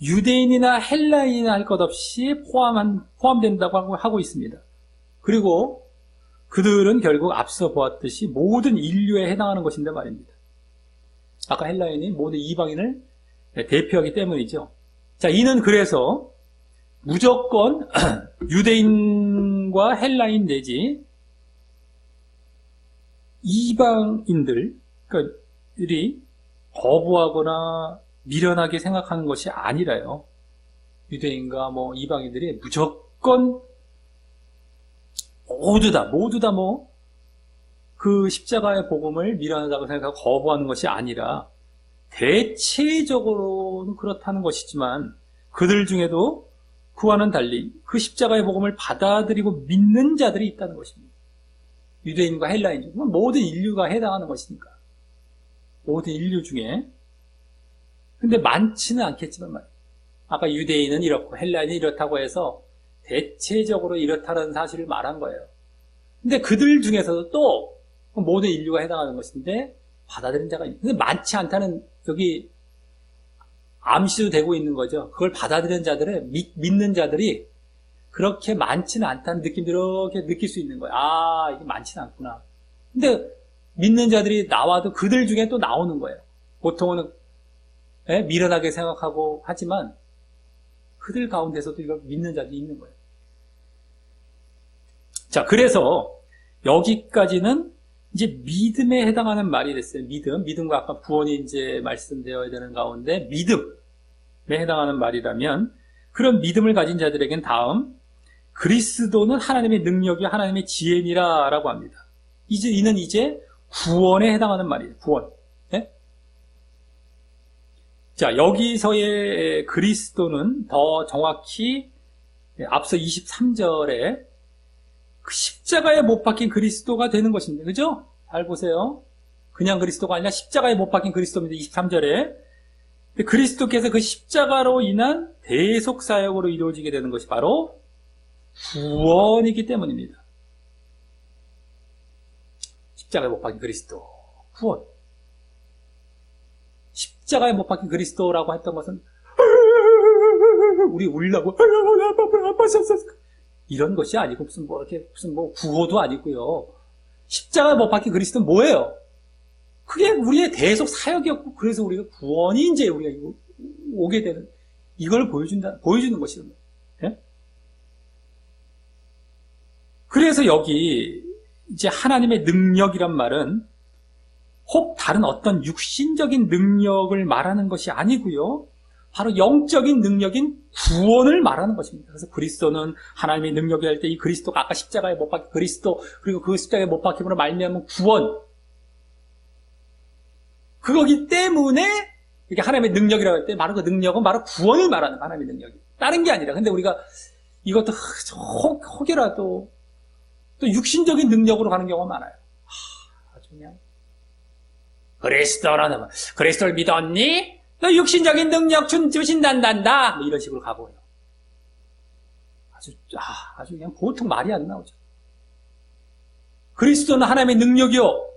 유대인이나 헬라인이나 할 것 없이 포함된다고 하고 있습니다. 그리고 그들은 결국 앞서 보았듯이 모든 인류에 해당하는 것인데 말입니다. 아까 헬라인이 모든 이방인을 대표하기 때문이죠. 자, 이는 그래서 무조건 유대인과 헬라인 내지 이방인들이 거부하거나 미련하게 생각하는 것이 아니라요. 유대인과 이방인들이 무조건 모두 다 그 십자가의 복음을 미련하다고 생각하고 거부하는 것이 아니라 대체적으로는 그렇다는 것이지만 그들 중에도 그와는 달리 그 십자가의 복음을 받아들이고 믿는 자들이 있다는 것입니다. 유대인과 헬라인 중 모든 인류가 해당하는 것이니까 모든 인류 중에. 근데 많지는 않겠지만 말이에요. 아까 유대인은 이렇고 헬라인이 이렇다고 해서 대체적으로 이렇다는 사실을 말한 거예요. 근데 그들 중에서도 또 모든 인류가 해당하는 것인데 받아들인 자가 있는데 많지 않다는 여기 암시도 되고 있는 거죠. 그걸 받아들인 자들의 믿는 자들이 그렇게 많지는 않다는 느낌도 이렇게 느낄 수 있는 거예요. 아, 이게 많지는 않구나. 근데 믿는 자들이 나와도 그들 중에 또 나오는 거예요. 보통은 미련하게 생각하고 하지만 그들 가운데서도 이걸 믿는 자들이 있는 거예요. 자, 그래서 여기까지는 이제 믿음에 해당하는 말이 됐어요. 믿음과 아까 구원이 이제 말씀되어야 되는 가운데 믿음에 해당하는 말이라면 그런 믿음을 가진 자들에겐 다음 그리스도는 하나님의 능력이 하나님의 지혜니라 라고 합니다. 이는 이제 구원에 해당하는 말이에요. 구원. 네? 자, 여기서의 그리스도는 더 정확히 앞서 23절에 그 십자가에 못 박힌 그리스도가 되는 것입니다. 그죠? 잘 보세요. 그냥 그리스도가 아니라 십자가에 못 박힌 그리스도입니다. 23절에. 그리스도께서 그 십자가로 인한 대속 사역으로 이루어지게 되는 것이 바로 구원이기 때문입니다. 십자가에 못 박힌 그리스도, 구원. 십자가에 못 박힌 그리스도라고 했던 것은 우리 울라고 이런 것이 아니고 무슨 구호도 아니고요. 십자가에 못 박힌 그리스도는 뭐예요? 그게 우리의 대속 사역이었고 그래서 우리가 구원이 이제 우리가 오게 되는 이걸 보여주는 것이거든요. 예? 그래서 여기 이제 하나님의 능력이란 말은 혹 다른 어떤 육신적인 능력을 말하는 것이 아니고요. 바로 영적인 능력인 구원을 말하는 것입니다. 그래서 그리스도는 하나님의 능력이 할 때 이 그리스도가 아까 십자가에 못 박힌 그리스도 그리고 그 십자가에 못 박힘으로 말미암은 구원 그거기 때문에 이렇게 하나님의 능력이라고 할 때 바로 그 능력은 바로 구원을 말하는 하나님의 능력이 다른 게 아니라 근데 우리가 이것도 혹여라도 또 육신적인 능력으로 가는 경우가 많아요. 아주 그냥 그리스도를 믿었니? 너 육신적인 능력 주신단다. 뭐 이런 식으로 가고요. 아주 그냥 보통 말이 안 나오죠. 그리스도는 하나님의 능력이요.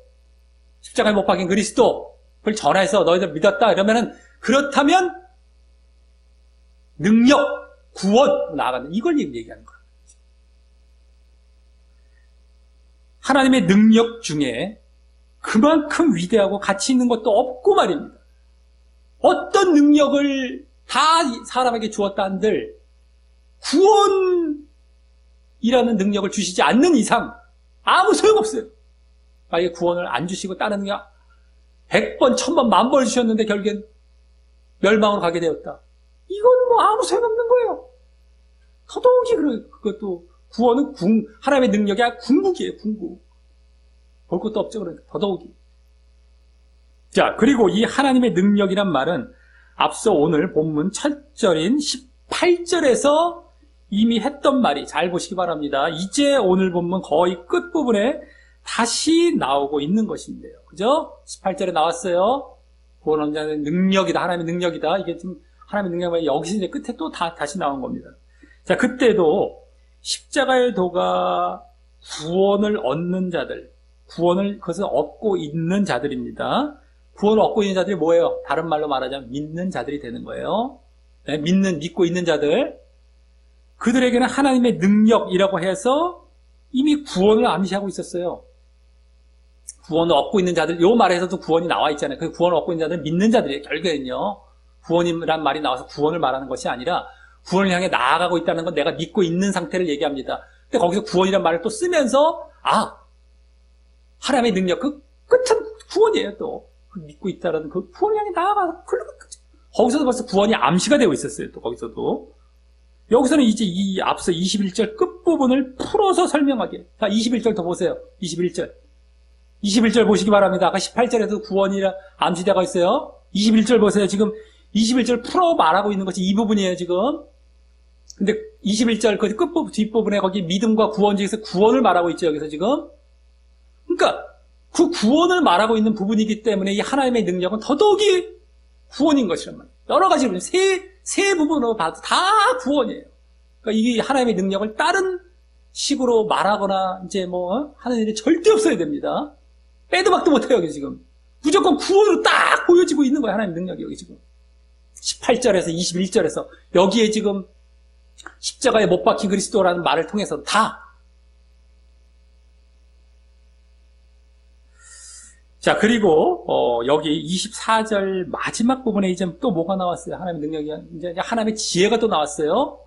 십자가에 못 박힌 그리스도. 그걸 전해서 너희들 믿었다. 이러면은 그렇다면 능력, 구원 나아가는 이걸 얘기하는 거예요. 하나님의 능력 중에 그만큼 위대하고 가치 있는 것도 없고 말입니다. 어떤 능력을 다 사람에게 주었다 한들 구원이라는 능력을 주시지 않는 이상 아무 소용없어요. 만약에 구원을 안 주시고 다른 능력 100번, 1000번, 10,000번 주셨는데 결국엔 멸망으로 가게 되었다. 이건 아무 소용없는 거예요. 더더욱이 그것도 구원은 하나님의 능력이 아니라 궁극이에요. 궁극. 볼 것도 없죠. 그러니까 더더욱이. 자, 그리고 이 하나님의 능력이란 말은 앞서 오늘 본문 첫 절인 18절에서 이미 했던 말이 잘 보시기 바랍니다. 이제 오늘 본문 거의 끝부분에 다시 나오고 있는 것인데요. 그죠? 18절에 나왔어요. 구원 자는 능력이다. 하나님의 능력이다. 이게 좀 하나님의 능력이 여기서 이제 끝에 또 다시 나온 겁니다. 자, 그때도 십자가의 도가 구원을 얻는 자들, 구원을 그것을 얻고 있는 자들입니다. 구원을 얻고 있는 자들이 뭐예요? 다른 말로 말하자면 믿는 자들이 되는 거예요. 네, 믿고 있는 자들. 그들에게는 하나님의 능력이라고 해서 이미 구원을 암시하고 있었어요. 구원을 얻고 있는 자들, 요 말에서도 구원이 나와 있잖아요. 그 구원을 얻고 있는 자들은 믿는 자들이에요. 결국에는요. 구원이란 말이 나와서 구원을 말하는 것이 아니라 구원을 향해 나아가고 있다는 건 내가 믿고 있는 상태를 얘기합니다. 근데 거기서 구원이란 말을 또 쓰면서 하나님의 능력, 그 끝은 구원이에요. 또 그 믿고 있다는 그 구원을 향해 나아가서 거기서도 벌써 구원이 암시가 되어 있었어요. 또 거기서도 여기서는 이제 이 앞서 21절 끝부분을 풀어서 설명하게. 자, 21절 더 보세요. 21절 보시기 바랍니다. 아까 18절에도 구원이라 암시되어 있어요. 21절 보세요. 지금 21절 풀어 말하고 있는 것이 이 부분이에요, 지금. 근데 21절 그 끝부분, 뒷부분에 거기 믿음과 구원 중에서 구원을 말하고 있죠, 여기서 지금. 그러니까 그 구원을 말하고 있는 부분이기 때문에 이 하나님의 능력은 더더욱이 구원인 것이란 말이에요. 여러 가지로 세 부분으로 봐도 다 구원이에요. 그러니까 이게 하나님의 능력을 다른 식으로 말하거나 이제 하는 일이 절대 없어야 됩니다. 빼도 박도 못해요, 여기 지금. 무조건 구원으로 딱 보여지고 있는 거예요, 하나님의 능력이 여기 지금. 18절에서 21절에서 여기에 지금 십자가에 못 박힌 그리스도라는 말을 통해서 다. 자, 그리고 여기 24절 마지막 부분에 이제 또 뭐가 나왔어요? 하나님의 능력이 이제 하나님의 지혜가 또 나왔어요.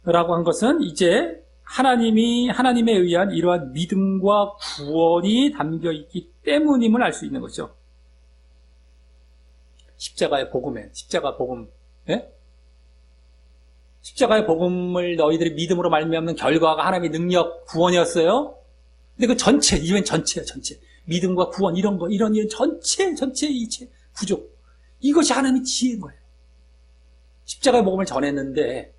라고 한 것은 이제 하나님에 의한 이러한 믿음과 구원이 담겨 있기 때문임을 알 수 있는 거죠. 십자가의 복음에, 십자가 복음, 예? 십자가의 복음을 너희들이 믿음으로 말미암는 결과가 하나님의 능력, 구원이었어요. 근데 그 전체, 이건 전체예요, 전체. 믿음과 구원, 이런 전체 이체 부족. 이것이 하나님의 지혜인 거예요. 십자가의 복음을 전했는데,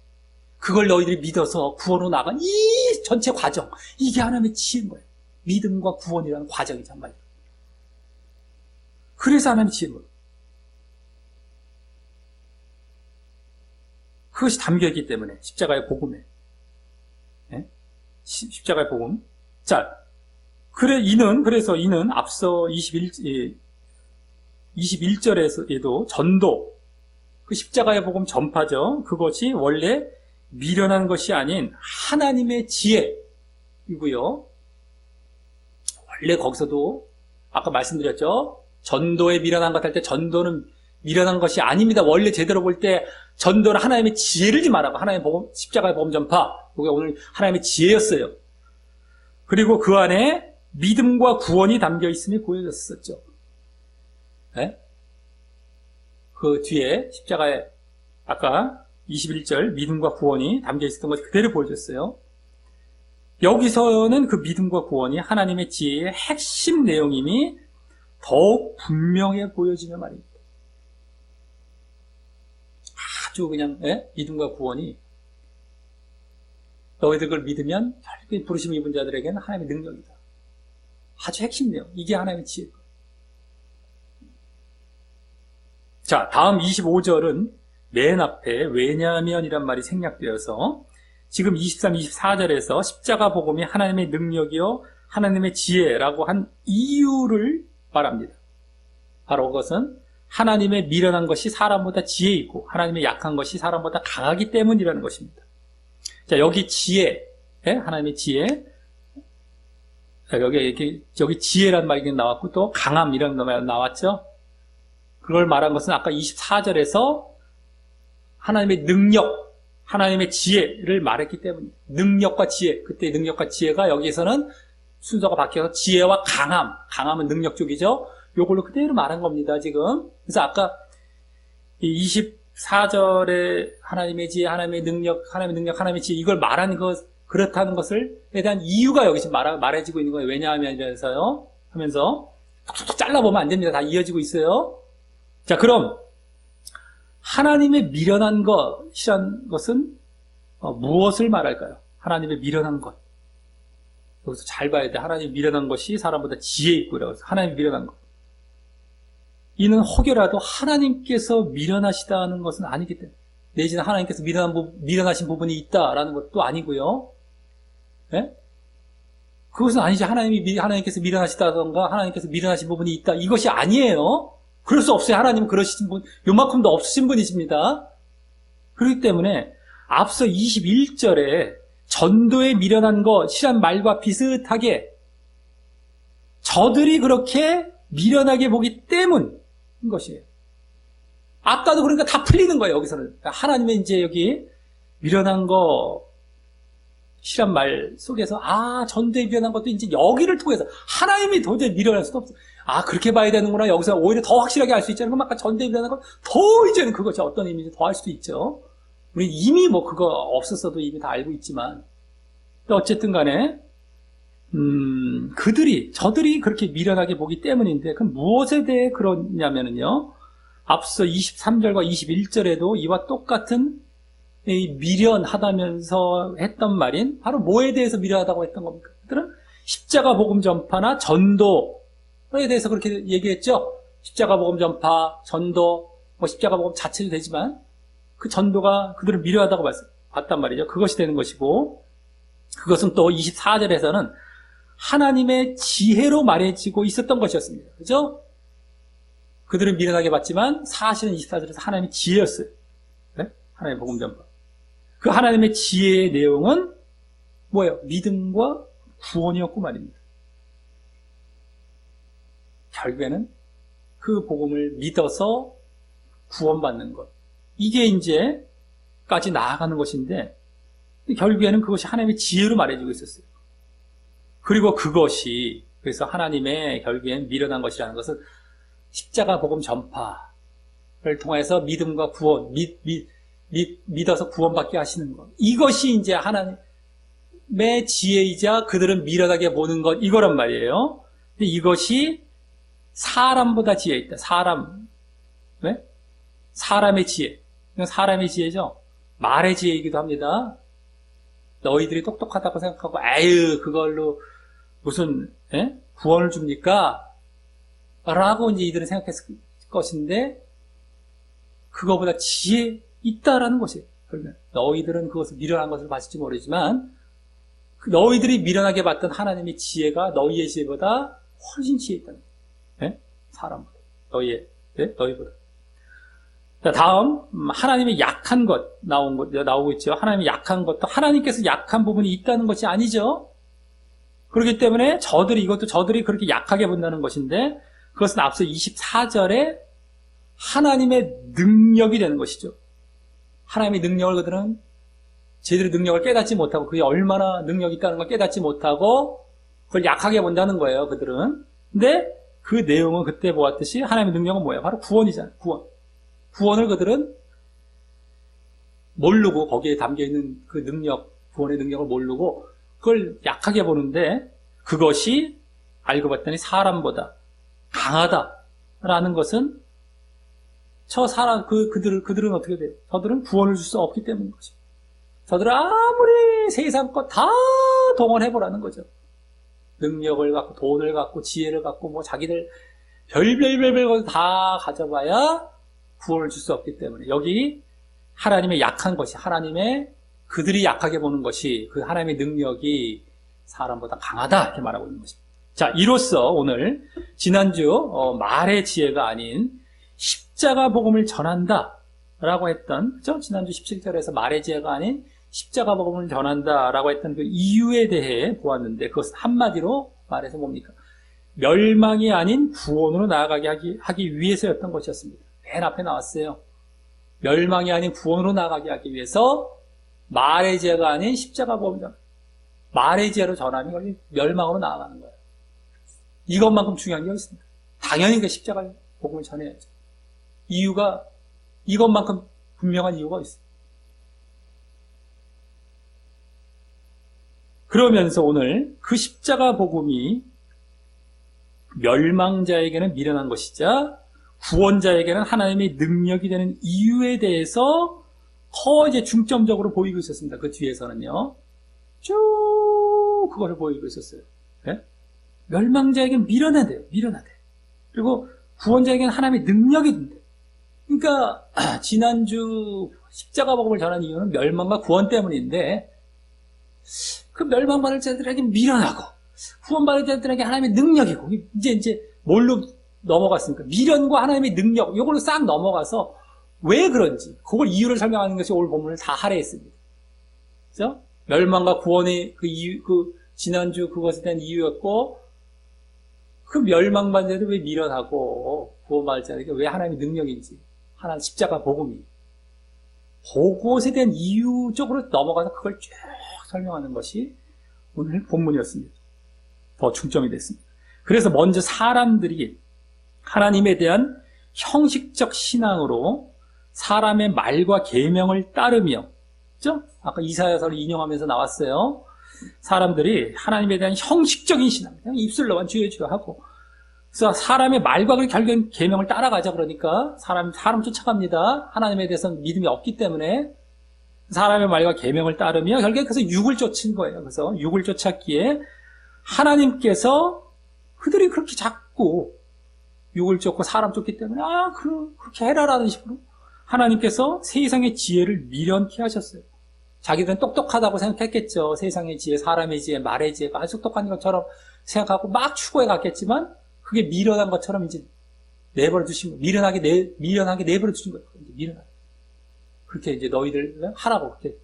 그걸 너희들이 믿어서 구원으로 나간 이 전체 과정, 이게 하나님의 지혜인 거예요. 믿음과 구원이라는 과정이죠, 한마디로. 그래서 하나님의 지혜인 거예요. 그것이 담겨있기 때문에, 십자가의 복음에. 네? 십자가의 복음. 자, 그래서 이는 앞서 21절에도 전도, 그 십자가의 복음 전파죠. 그것이 원래 미련한 것이 아닌 하나님의 지혜이고요. 원래 거기서도 아까 말씀드렸죠. 전도에 미련한 것 할 때 전도는 미련한 것이 아닙니다. 원래 제대로 볼 때 전도는 하나님의 지혜를 좀 말하고 하나님의 복음, 십자가의 복음 전파, 그게 오늘 하나님의 지혜였어요. 그리고 그 안에 믿음과 구원이 담겨 있음이 보여졌었죠. 네? 그 뒤에 십자가에 아까 21절 믿음과 구원이 담겨 있었던 것이 그대로 보여졌어요. 여기서는 그 믿음과 구원이 하나님의 지혜의 핵심 내용임이 더욱 분명해 보여지며 말입니다. 아주 그냥 믿음과 구원이 너희들 그걸 믿으면 결국 부르심 입은 자들에게는 하나님의 능력이다. 아주 핵심 내용. 이게 하나님의 지혜예요. 자, 다음 25절은 맨 앞에 왜냐하면이란 말이 생략되어서 지금 23, 24절에서 십자가 복음이 하나님의 능력이요 하나님의 지혜라고 한 이유를 말합니다. 바로 그것은 하나님의 미련한 것이 사람보다 지혜 있고 하나님의 약한 것이 사람보다 강하기 때문이라는 것입니다. 자, 여기 지혜, 하나님의 지혜, 여기 지혜라는 말이 나왔고 또 강함이라는 말 나왔죠. 그걸 말한 것은 아까 24절에서 하나님의 능력, 하나님의 지혜를 말했기 때문입니다. 능력과 지혜, 그때 능력과 지혜가 여기에서는 순서가 바뀌어서 지혜와 강함은 능력 쪽이죠. 요걸로 그대로 말한 겁니다, 지금. 그래서 아까 24절에 하나님의 지혜, 하나님의 능력, 하나님의 지혜, 이걸 말한 그렇다는 것에 대한 이유가 여기 지금 말해지고 있는 거예요. 왜냐하면 이래서요. 하면서 툭툭 잘라보면 안 됩니다. 다 이어지고 있어요. 자, 그럼 하나님의 미련한 것이란 것은 무엇을 말할까요? 하나님의 미련한 것. 여기서 잘 봐야 돼. 하나님의 미련한 것이 사람보다 지혜 있고 그래서 하나님의 미련한 것. 이는 혹여라도 하나님께서 미련하시다는 것은 아니기 때문에 내지는 하나님께서 미련하신 부분이 있다라는 것도 아니고요. 네? 그것은 아니지. 하나님께서 미련하시다던가 하나님께서 미련하신 부분이 있다. 이것이 아니에요. 그럴 수 없어요. 하나님은 그러신 분, 요만큼도 없으신 분이십니다. 그렇기 때문에 앞서 21절에 전도에 미련한 것이란 말과 비슷하게 저들이 그렇게 미련하게 보기 때문인 것이에요. 아까도 그러니까 다 풀리는 거예요, 여기서는. 그러니까 하나님의 이제 여기 미련한 것이란 말 속에서, 전도에 미련한 것도 이제 여기를 통해서 하나님이 도저히 미련할 수도 없어. 그렇게 봐야 되는구나. 여기서 오히려 더 확실하게 알 수 있잖아요. 그럼 아까 전도에 미련한 것 더 이제는 그것이 어떤 의미인지 더 알 수도 있죠. 우리 이미 뭐 그거 없었어도 이미 다 알고 있지만. 어쨌든 간에, 저들이 그렇게 미련하게 보기 때문인데, 그럼 무엇에 대해 그러냐면요. 앞서 23절과 21절에도 이와 똑같은 미련하다면서 했던 말인, 바로 뭐에 대해서 미련하다고 했던 겁니까? 그들은 십자가 복음 전파나 전도에 대해서 그렇게 얘기했죠. 십자가 복음 전파, 전도, 십자가 복음 자체도 되지만, 그 전도가 그들을 미련하다고 봤단 말이죠. 그것이 되는 것이고, 그것은 또 24절에서는 하나님의 지혜로 말해지고 있었던 것이었습니다. 그죠? 그들은 미련하게 봤지만 사실은 24절에서 하나님의 지혜였어요. 네? 하나님의 복음 전파. 그 하나님의 지혜의 내용은 뭐예요? 믿음과 구원이었고 말입니다. 결국에는 그 복음을 믿어서 구원받는 것. 이게 이제까지 나아가는 것인데, 결국에는 그것이 하나님의 지혜로 말해지고 있었어요. 그리고 그것이, 그래서 하나님의 결국엔 미련한 것이라는 것은 십자가 복음 전파를 통해서 믿음과 구원, 믿어서 구원받게 하시는 것. 이것이 이제 하나님의 지혜이자 그들은 미련하게 보는 것, 이거란 말이에요. 근데 이것이 사람보다 지혜 있다. 왜? 사람의 지혜. 이건 사람의 지혜죠. 말의 지혜이기도 합니다. 너희들이 똑똑하다고 생각하고, 그걸로 무슨, 구원을 줍니까? 라고 이제 이들은 생각했을 것인데, 그거보다 지혜 있다라는 것이에요. 너희들은 그것을 미련한 것을 봤을지 모르지만, 너희들이 미련하게 봤던 하나님의 지혜가 너희의 지혜보다 훨씬 지혜 있다는 거예요. 사람보다. 너희보다. 자, 다음, 하나님의 약한 것, 나오고 있죠. 하나님의 약한 것도 하나님께서 약한 부분이 있다는 것이 아니죠. 그렇기 때문에 저들이 그렇게 약하게 본다는 것인데, 그것은 앞서 24절에 하나님의 능력이 되는 것이죠. 하나님의 능력을 그들은 제대로 능력을 깨닫지 못하고, 그게 얼마나 능력이 있다는 걸 깨닫지 못하고, 그걸 약하게 본다는 거예요, 그들은. 근데 그 내용은 그때 보았듯이 하나님의 능력은 뭐예요? 바로 구원이잖아요, 구원. 구원을 그들은 모르고, 거기에 담겨있는 그 능력, 구원의 능력을 모르고 그걸 약하게 보는데, 그것이 알고 봤더니 사람보다 강하다라는 것은 그들은 어떻게 돼요? 저들은 구원을 줄 수 없기 때문인 거죠. 저들은 아무리 세상 것 다 동원해보라는 거죠. 능력을 갖고, 돈을 갖고, 지혜를 갖고, 자기들 별별 것 다 가져봐야 구원을 줄 수 없기 때문에, 여기 하나님의 약한 것이, 그들이 약하게 보는 것이, 그 하나님의 능력이 사람보다 강하다, 이렇게 말하고 있는 것입니다. 자, 이로써 오늘 지난주 말의 지혜가 아닌 십자가 복음을 전한다 라고 했던, 그죠? 지난주 17절에서 말의 지혜가 아닌 십자가 복음을 전한다 라고 했던 그 이유에 대해 보았는데, 그것은 한마디로 말해서 뭡니까? 멸망이 아닌 구원으로 나아가게 하기 위해서였던 것이었습니다. 맨 앞에 나왔어요. 멸망이 아닌 구원으로 나아가게 하기 위해서 말의 지혜가 아닌 십자가 복음을 전한다. 말의 지혜로 전하면 멸망으로 나아가는 거예요. 이것만큼 중요한 게 있습니다. 당연히 그 십자가 복음을 전해야죠. 이것만큼 분명한 이유가 있어요. 그러면서 오늘 그 십자가 복음이 멸망자에게는 미련한 것이자 구원자에게는 하나님의 능력이 되는 이유에 대해서 더 이제 중점적으로 보이고 있었습니다. 그 뒤에서는요. 쭉 그거를 보이고 있었어요. 네? 멸망자에게는 미련하대요. 그리고 구원자에게는 하나님의 능력이 된대요. 그러니까 지난주 십자가 복음을 전한 이유는 멸망과 구원 때문인데, 그 멸망받을 자들에게 미련하고 구원받은 자들에게 하나님의 능력이고, 이제 뭘로 넘어갔습니까? 미련과 하나님의 능력, 이걸로 싹 넘어가서 왜 그런지, 그걸 이유를 설명하는 것이 오늘 본문을 다 할애했습니다. 그죠? 멸망과 구원의 그 이유, 지난주 그것에 대한 이유였고, 그 멸망받은 자들 왜 미련하고, 구원받을 자들에게 왜 하나님의 능력인지, 하나님 십자가 복음이. 그것에 대한 이유적으로 넘어가서 그걸 쭉 설명하는 것이 오늘 본문이었습니다. 더 중점이 됐습니다. 그래서 먼저 사람들이 하나님에 대한 형식적 신앙으로 사람의 말과 계명을 따르며, 그죠? 아까 이사야서를 인용하면서 나왔어요. 사람들이 하나님에 대한 형식적인 신앙, 그냥 입술로만 주여 하고, 그래서 사람의 말과 결국엔 계명을 따라가자. 그러니까 사람 쫓아갑니다. 하나님에 대해서는 믿음이 없기 때문에 사람의 말과 계명을 따르며 결국에 그래서 육을 쫓은 거예요. 그래서 육을 쫓았기에 하나님께서 그들이 그렇게 자꾸 육을 쫓고 사람 쫓기 때문에 그렇게 해라라는 식으로 하나님께서 세상의 지혜를 미련케 하셨어요. 자기들은 똑똑하다고 생각했겠죠. 세상의 지혜, 사람의 지혜, 말의 지혜가 아주 똑똑한 것처럼 생각하고 막 추구해 갔겠지만 그게 미련한 것처럼 이제 내버려 두신 거예요. 미련하게 내버려 두신 거예요. 이제 미련하게. 그렇게 이제 너희들 하라고 그렇게.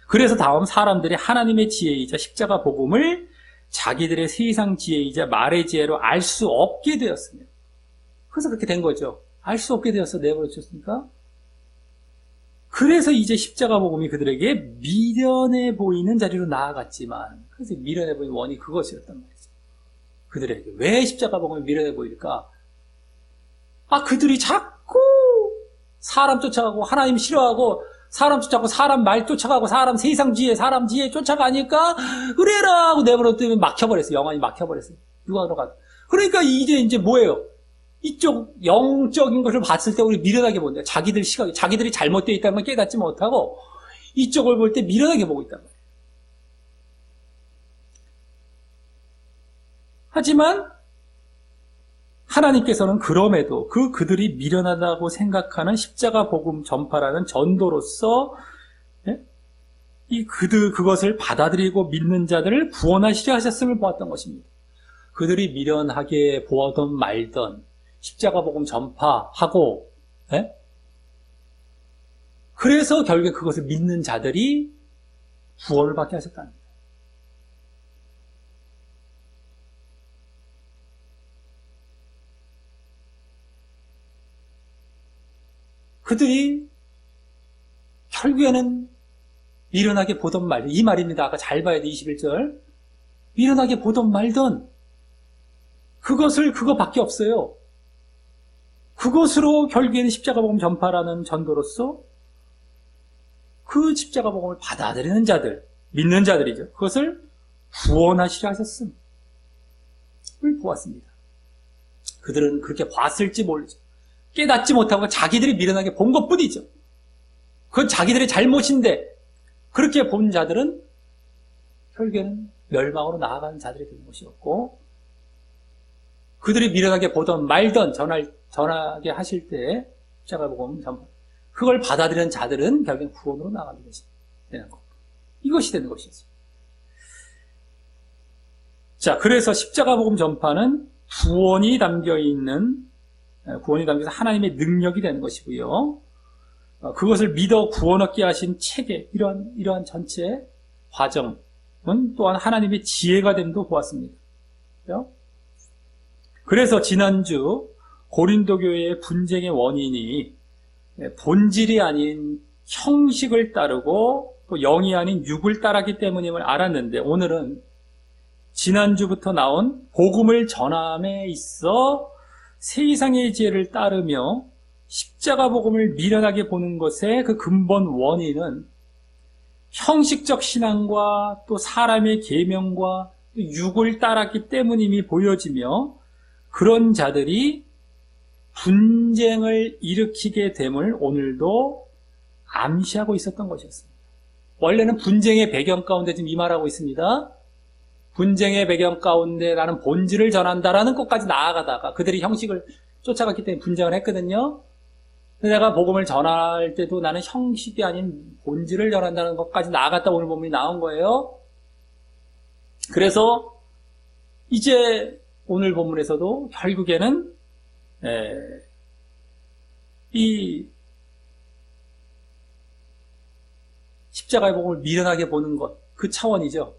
그래서 다음 사람들이 하나님의 지혜이자 십자가 복음을 자기들의 세상 지혜이자 말의 지혜로 알 수 없게 되었습니다. 그래서 그렇게 된 거죠. 알 수 없게 되어서 내버려 두셨으니까. 그래서 이제 십자가 복음이 그들에게 미련해 보이는 자리로 나아갔지만, 그래서 미련해 보이는 원인이 그것이었단 말이죠. 그들에게 왜 십자가 복음이 미련해 보일까? 그들이 자꾸 사람 쫓아가고 하나님 싫어하고 사람 쫓아가고 사람 말 쫓아가고 사람 지혜 쫓아가니까 그래라 하고 내버려두면 막혀버렸어요. 영안이 막혀버렸어요. 유학으로 가. 그러니까 이제 뭐예요? 이쪽 영적인 것을 봤을 때 우리 미련하게 본다. 자기들 시각이, 자기들이 잘못되어 있다는 걸 깨닫지 못하고 이쪽을 볼 때 미련하게 보고 있단 말이에요. 하지만 하나님께서는 그럼에도 그들이 미련하다고 생각하는 십자가 복음 전파라는 전도로서 그것을 받아들이고 믿는 자들을 구원하시려 하셨음을 보았던 것입니다. 그들이 미련하게 보아던 말던 십자가 복음 전파하고, 그래서 결국에 그것을 믿는 자들이 구원을 받게 하셨다는 거예요. 그들이 결국에는 미련하게 보던 말, 이 말입니다. 아까 잘 봐야 돼, 21절. 미련하게 보던 말던 그거밖에 없어요. 그것으로 결국에는 십자가 복음 전파라는 전도로서 그 십자가 복음을 받아들이는 자들, 믿는 자들이죠. 그것을 구원하시려 하셨음을 보았습니다. 그들은 그렇게 봤을지 모르죠. 깨닫지 못하고 자기들이 미련하게 본 것뿐이죠. 그건 자기들의 잘못인데 그렇게 본 자들은 결국에는 멸망으로 나아가는 자들이 되는 것이었고, 그들이 미련하게 보던 말던 전하게 하실 때 십자가 복음 전파, 그걸 받아들이는 자들은 결국엔 구원으로 나가는 것이 되는 것. 이것이 되는 것이었어요. 자, 그래서 십자가 복음 전파는 구원이 담겨서 하나님의 능력이 되는 것이고요. 그것을 믿어 구원 얻게 하신 체계, 이러한 전체 과정은 또한 하나님의 지혜가 됨도 보았습니다. 그래서 지난주 고린도 교회의 분쟁의 원인이 본질이 아닌 형식을 따르고 또 영이 아닌 육을 따랐기 때문임을 알았는데, 오늘은 지난주부터 나온 복음을 전함에 있어 세상의 지혜를 따르며 십자가 복음을 미련하게 보는 것의 그 근본 원인은 형식적 신앙과 또 사람의 계명과 육을 따랐기 때문임이 보여지며, 그런 자들이 분쟁을 일으키게 됨을 오늘도 암시하고 있었던 것이었습니다. 원래는 분쟁의 배경 가운데 지금 이 말하고 있습니다. 분쟁의 배경 가운데 나는 본질을 전한다라는 것까지 나아가다가 그들이 형식을 쫓아갔기 때문에 분쟁을 했거든요. 내가 복음을 전할 때도 나는 형식이 아닌 본질을 전한다는 것까지 나아갔다 오늘 본문이 나온 거예요. 그래서 이제 오늘 본문에서도 결국에는 이 십자가의 복음을 미련하게 보는 것, 그 차원이죠.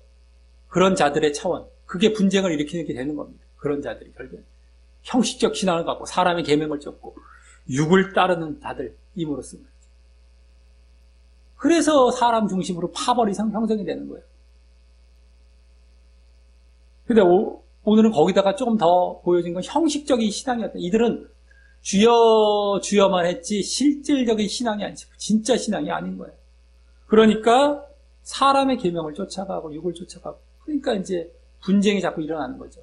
그런 자들의 차원. 그게 분쟁을 일으키게 되는 겁니다. 그런 자들이 결국엔 형식적 신앙을 갖고 사람의 계명을 쫓고 육을 따르는 자들임으로써 말이죠. 그래서 사람 중심으로 파벌이 형성이 되는 거예요. 근데 오늘은 거기다가 조금 더 보여진 건 형식적인 신앙이었다. 이들은 주여 주여만 했지 실질적인 신앙이 아니지, 진짜 신앙이 아닌 거예요. 그러니까 사람의 계명을 쫓아가고 육을 쫓아가고, 그러니까 이제 분쟁이 자꾸 일어나는 거죠.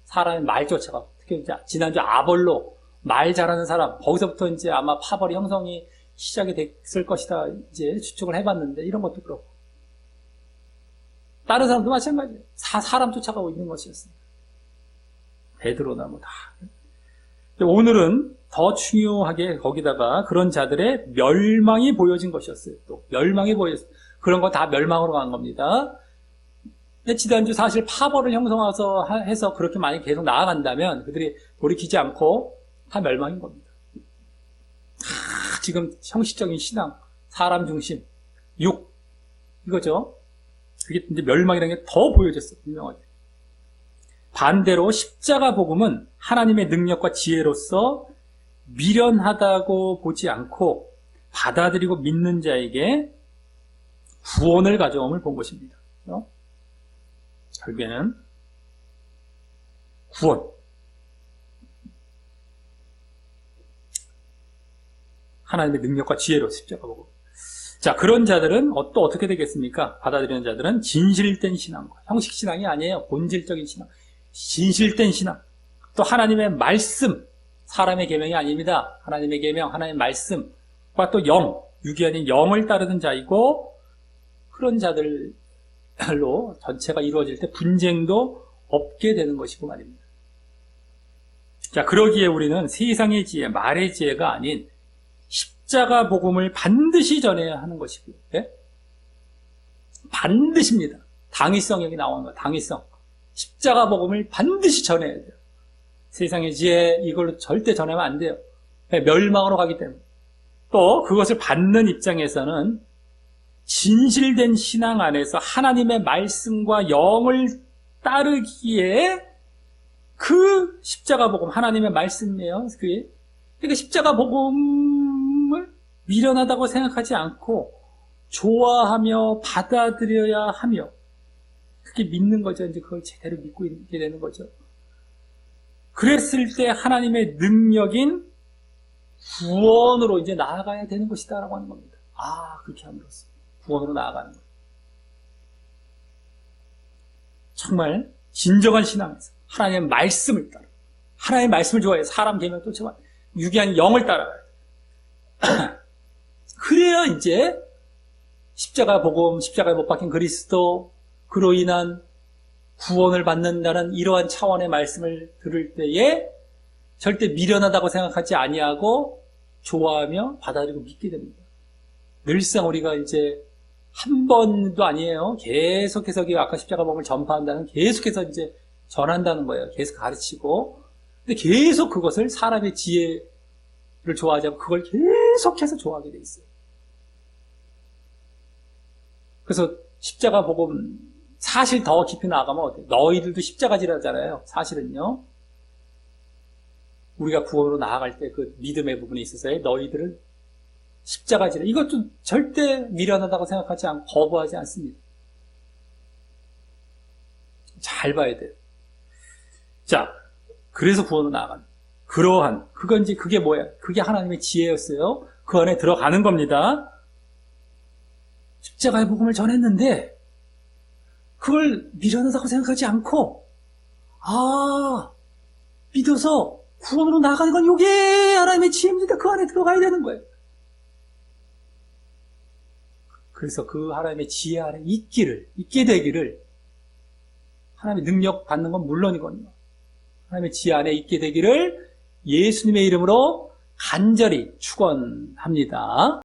사람의 말 쫓아가고, 특히 이제 지난주 아볼로 말 잘하는 사람, 거기서부터 이제 아마 파벌이 형성이 시작이 됐을 것이다 이제 추측을 해봤는데, 이런 것도 그렇고 다른 사람도 마찬가지예요. 사람 쫓아가고 있는 것이었습니다. 베드로나 뭐 다. 오늘은 더 중요하게 거기다가 그런 자들의 멸망이 보여진 것이었어요. 또 멸망이 보였어요. 그런 거 다 멸망으로 간 겁니다. 지난주 사실 파벌을 형성해서 그렇게 많이 계속 나아간다면 그들이 돌이키지 않고 다 멸망인 겁니다. 지금 형식적인 신앙, 사람 중심, 육, 이거죠. 그게 이제 멸망이라는 게 더 보여졌어요. 분명하게. 반대로 십자가 복음은 하나님의 능력과 지혜로서 미련하다고 보지 않고 받아들이고 믿는 자에게 구원을 가져옴을 본 것입니다. 결국에는 구원. 하나님의 능력과 지혜로 십자가 복음. 자, 그런 자들은 또 어떻게 되겠습니까? 받아들이는 자들은 진실된 신앙, 형식 신앙이 아니에요. 본질적인 신앙, 진실된 신앙. 또 하나님의 말씀, 사람의 계명이 아닙니다. 하나님의 계명, 하나님의 말씀과 또 영, 육이 아닌 영을 따르는 자이고, 그런 자들로 전체가 이루어질 때 분쟁도 없게 되는 것이고 말입니다. 자, 그러기에 우리는 세상의 지혜, 말의 지혜가 아닌 십자가 복음을 반드시 전해야 하는 것이고요. 네? 반드시입니다. 당위성 여기 나오는 거예요. 당위성. 십자가 복음을 반드시 전해야 돼요. 세상의 지혜 이걸로 절대 전하면 안 돼요. 멸망으로 가기 때문에. 또 그것을 받는 입장에서는 진실된 신앙 안에서 하나님의 말씀과 영을 따르기에 그 십자가 복음, 하나님의 말씀이에요. 그러니까 십자가 복음을 미련하다고 생각하지 않고 좋아하며 받아들여야 하며, 그렇게 믿는 거죠. 이제 그걸 제대로 믿고 있게 되는 거죠. 그랬을 때 하나님의 능력인 구원으로 이제 나아가야 되는 것이다라고 하는 겁니다. 그렇게 함으로써 구원으로 나아가는 거예요. 정말 진정한 신앙에서 하나님의 말씀을 따라, 하나님의 말씀을 좋아해 사람 계명 쫓아가 유기한 영을 따라가야 돼요. 그래야 이제 십자가 복음, 십자가에 못 박힌 그리스도, 그로 인한 구원을 받는다는 이러한 차원의 말씀을 들을 때에 절대 미련하다고 생각하지 아니하고 좋아하며 받아들이고 믿게 됩니다. 늘상 우리가 이제 한 번도 아니에요. 계속해서 아까 십자가 복음을 전파한다는, 계속해서 이제 전한다는 거예요. 계속 가르치고. 근데 계속 그것을 사람의 지혜를 좋아하지 않고 그걸 계속해서 좋아하게 돼 있어요. 그래서 십자가 복음 사실 더 깊이 나아가면 어때요? 너희들도 십자가지라잖아요. 사실은요. 우리가 구원으로 나아갈 때 그 믿음의 부분에 있어서의 너희들은 십자가지라. 이것도 절대 미련하다고 생각하지 않고 거부하지 않습니다. 잘 봐야 돼요. 자, 그래서 구원으로 나아가는. 그러한, 그게 뭐야? 그게 하나님의 지혜였어요. 그 안에 들어가는 겁니다. 십자가의 복음을 전했는데, 그걸 미련하다고 생각하지 않고, 믿어서 구원으로 나아가는 건 이게 하나님의 지혜입니다. 그 안에 들어가야 되는 거예요. 그래서 그 하나님의 지혜 안에 있게 되기를, 하나님의 능력 받는 건 물론이거든요. 하나님의 지혜 안에 있게 되기를 예수님의 이름으로 간절히 축원합니다.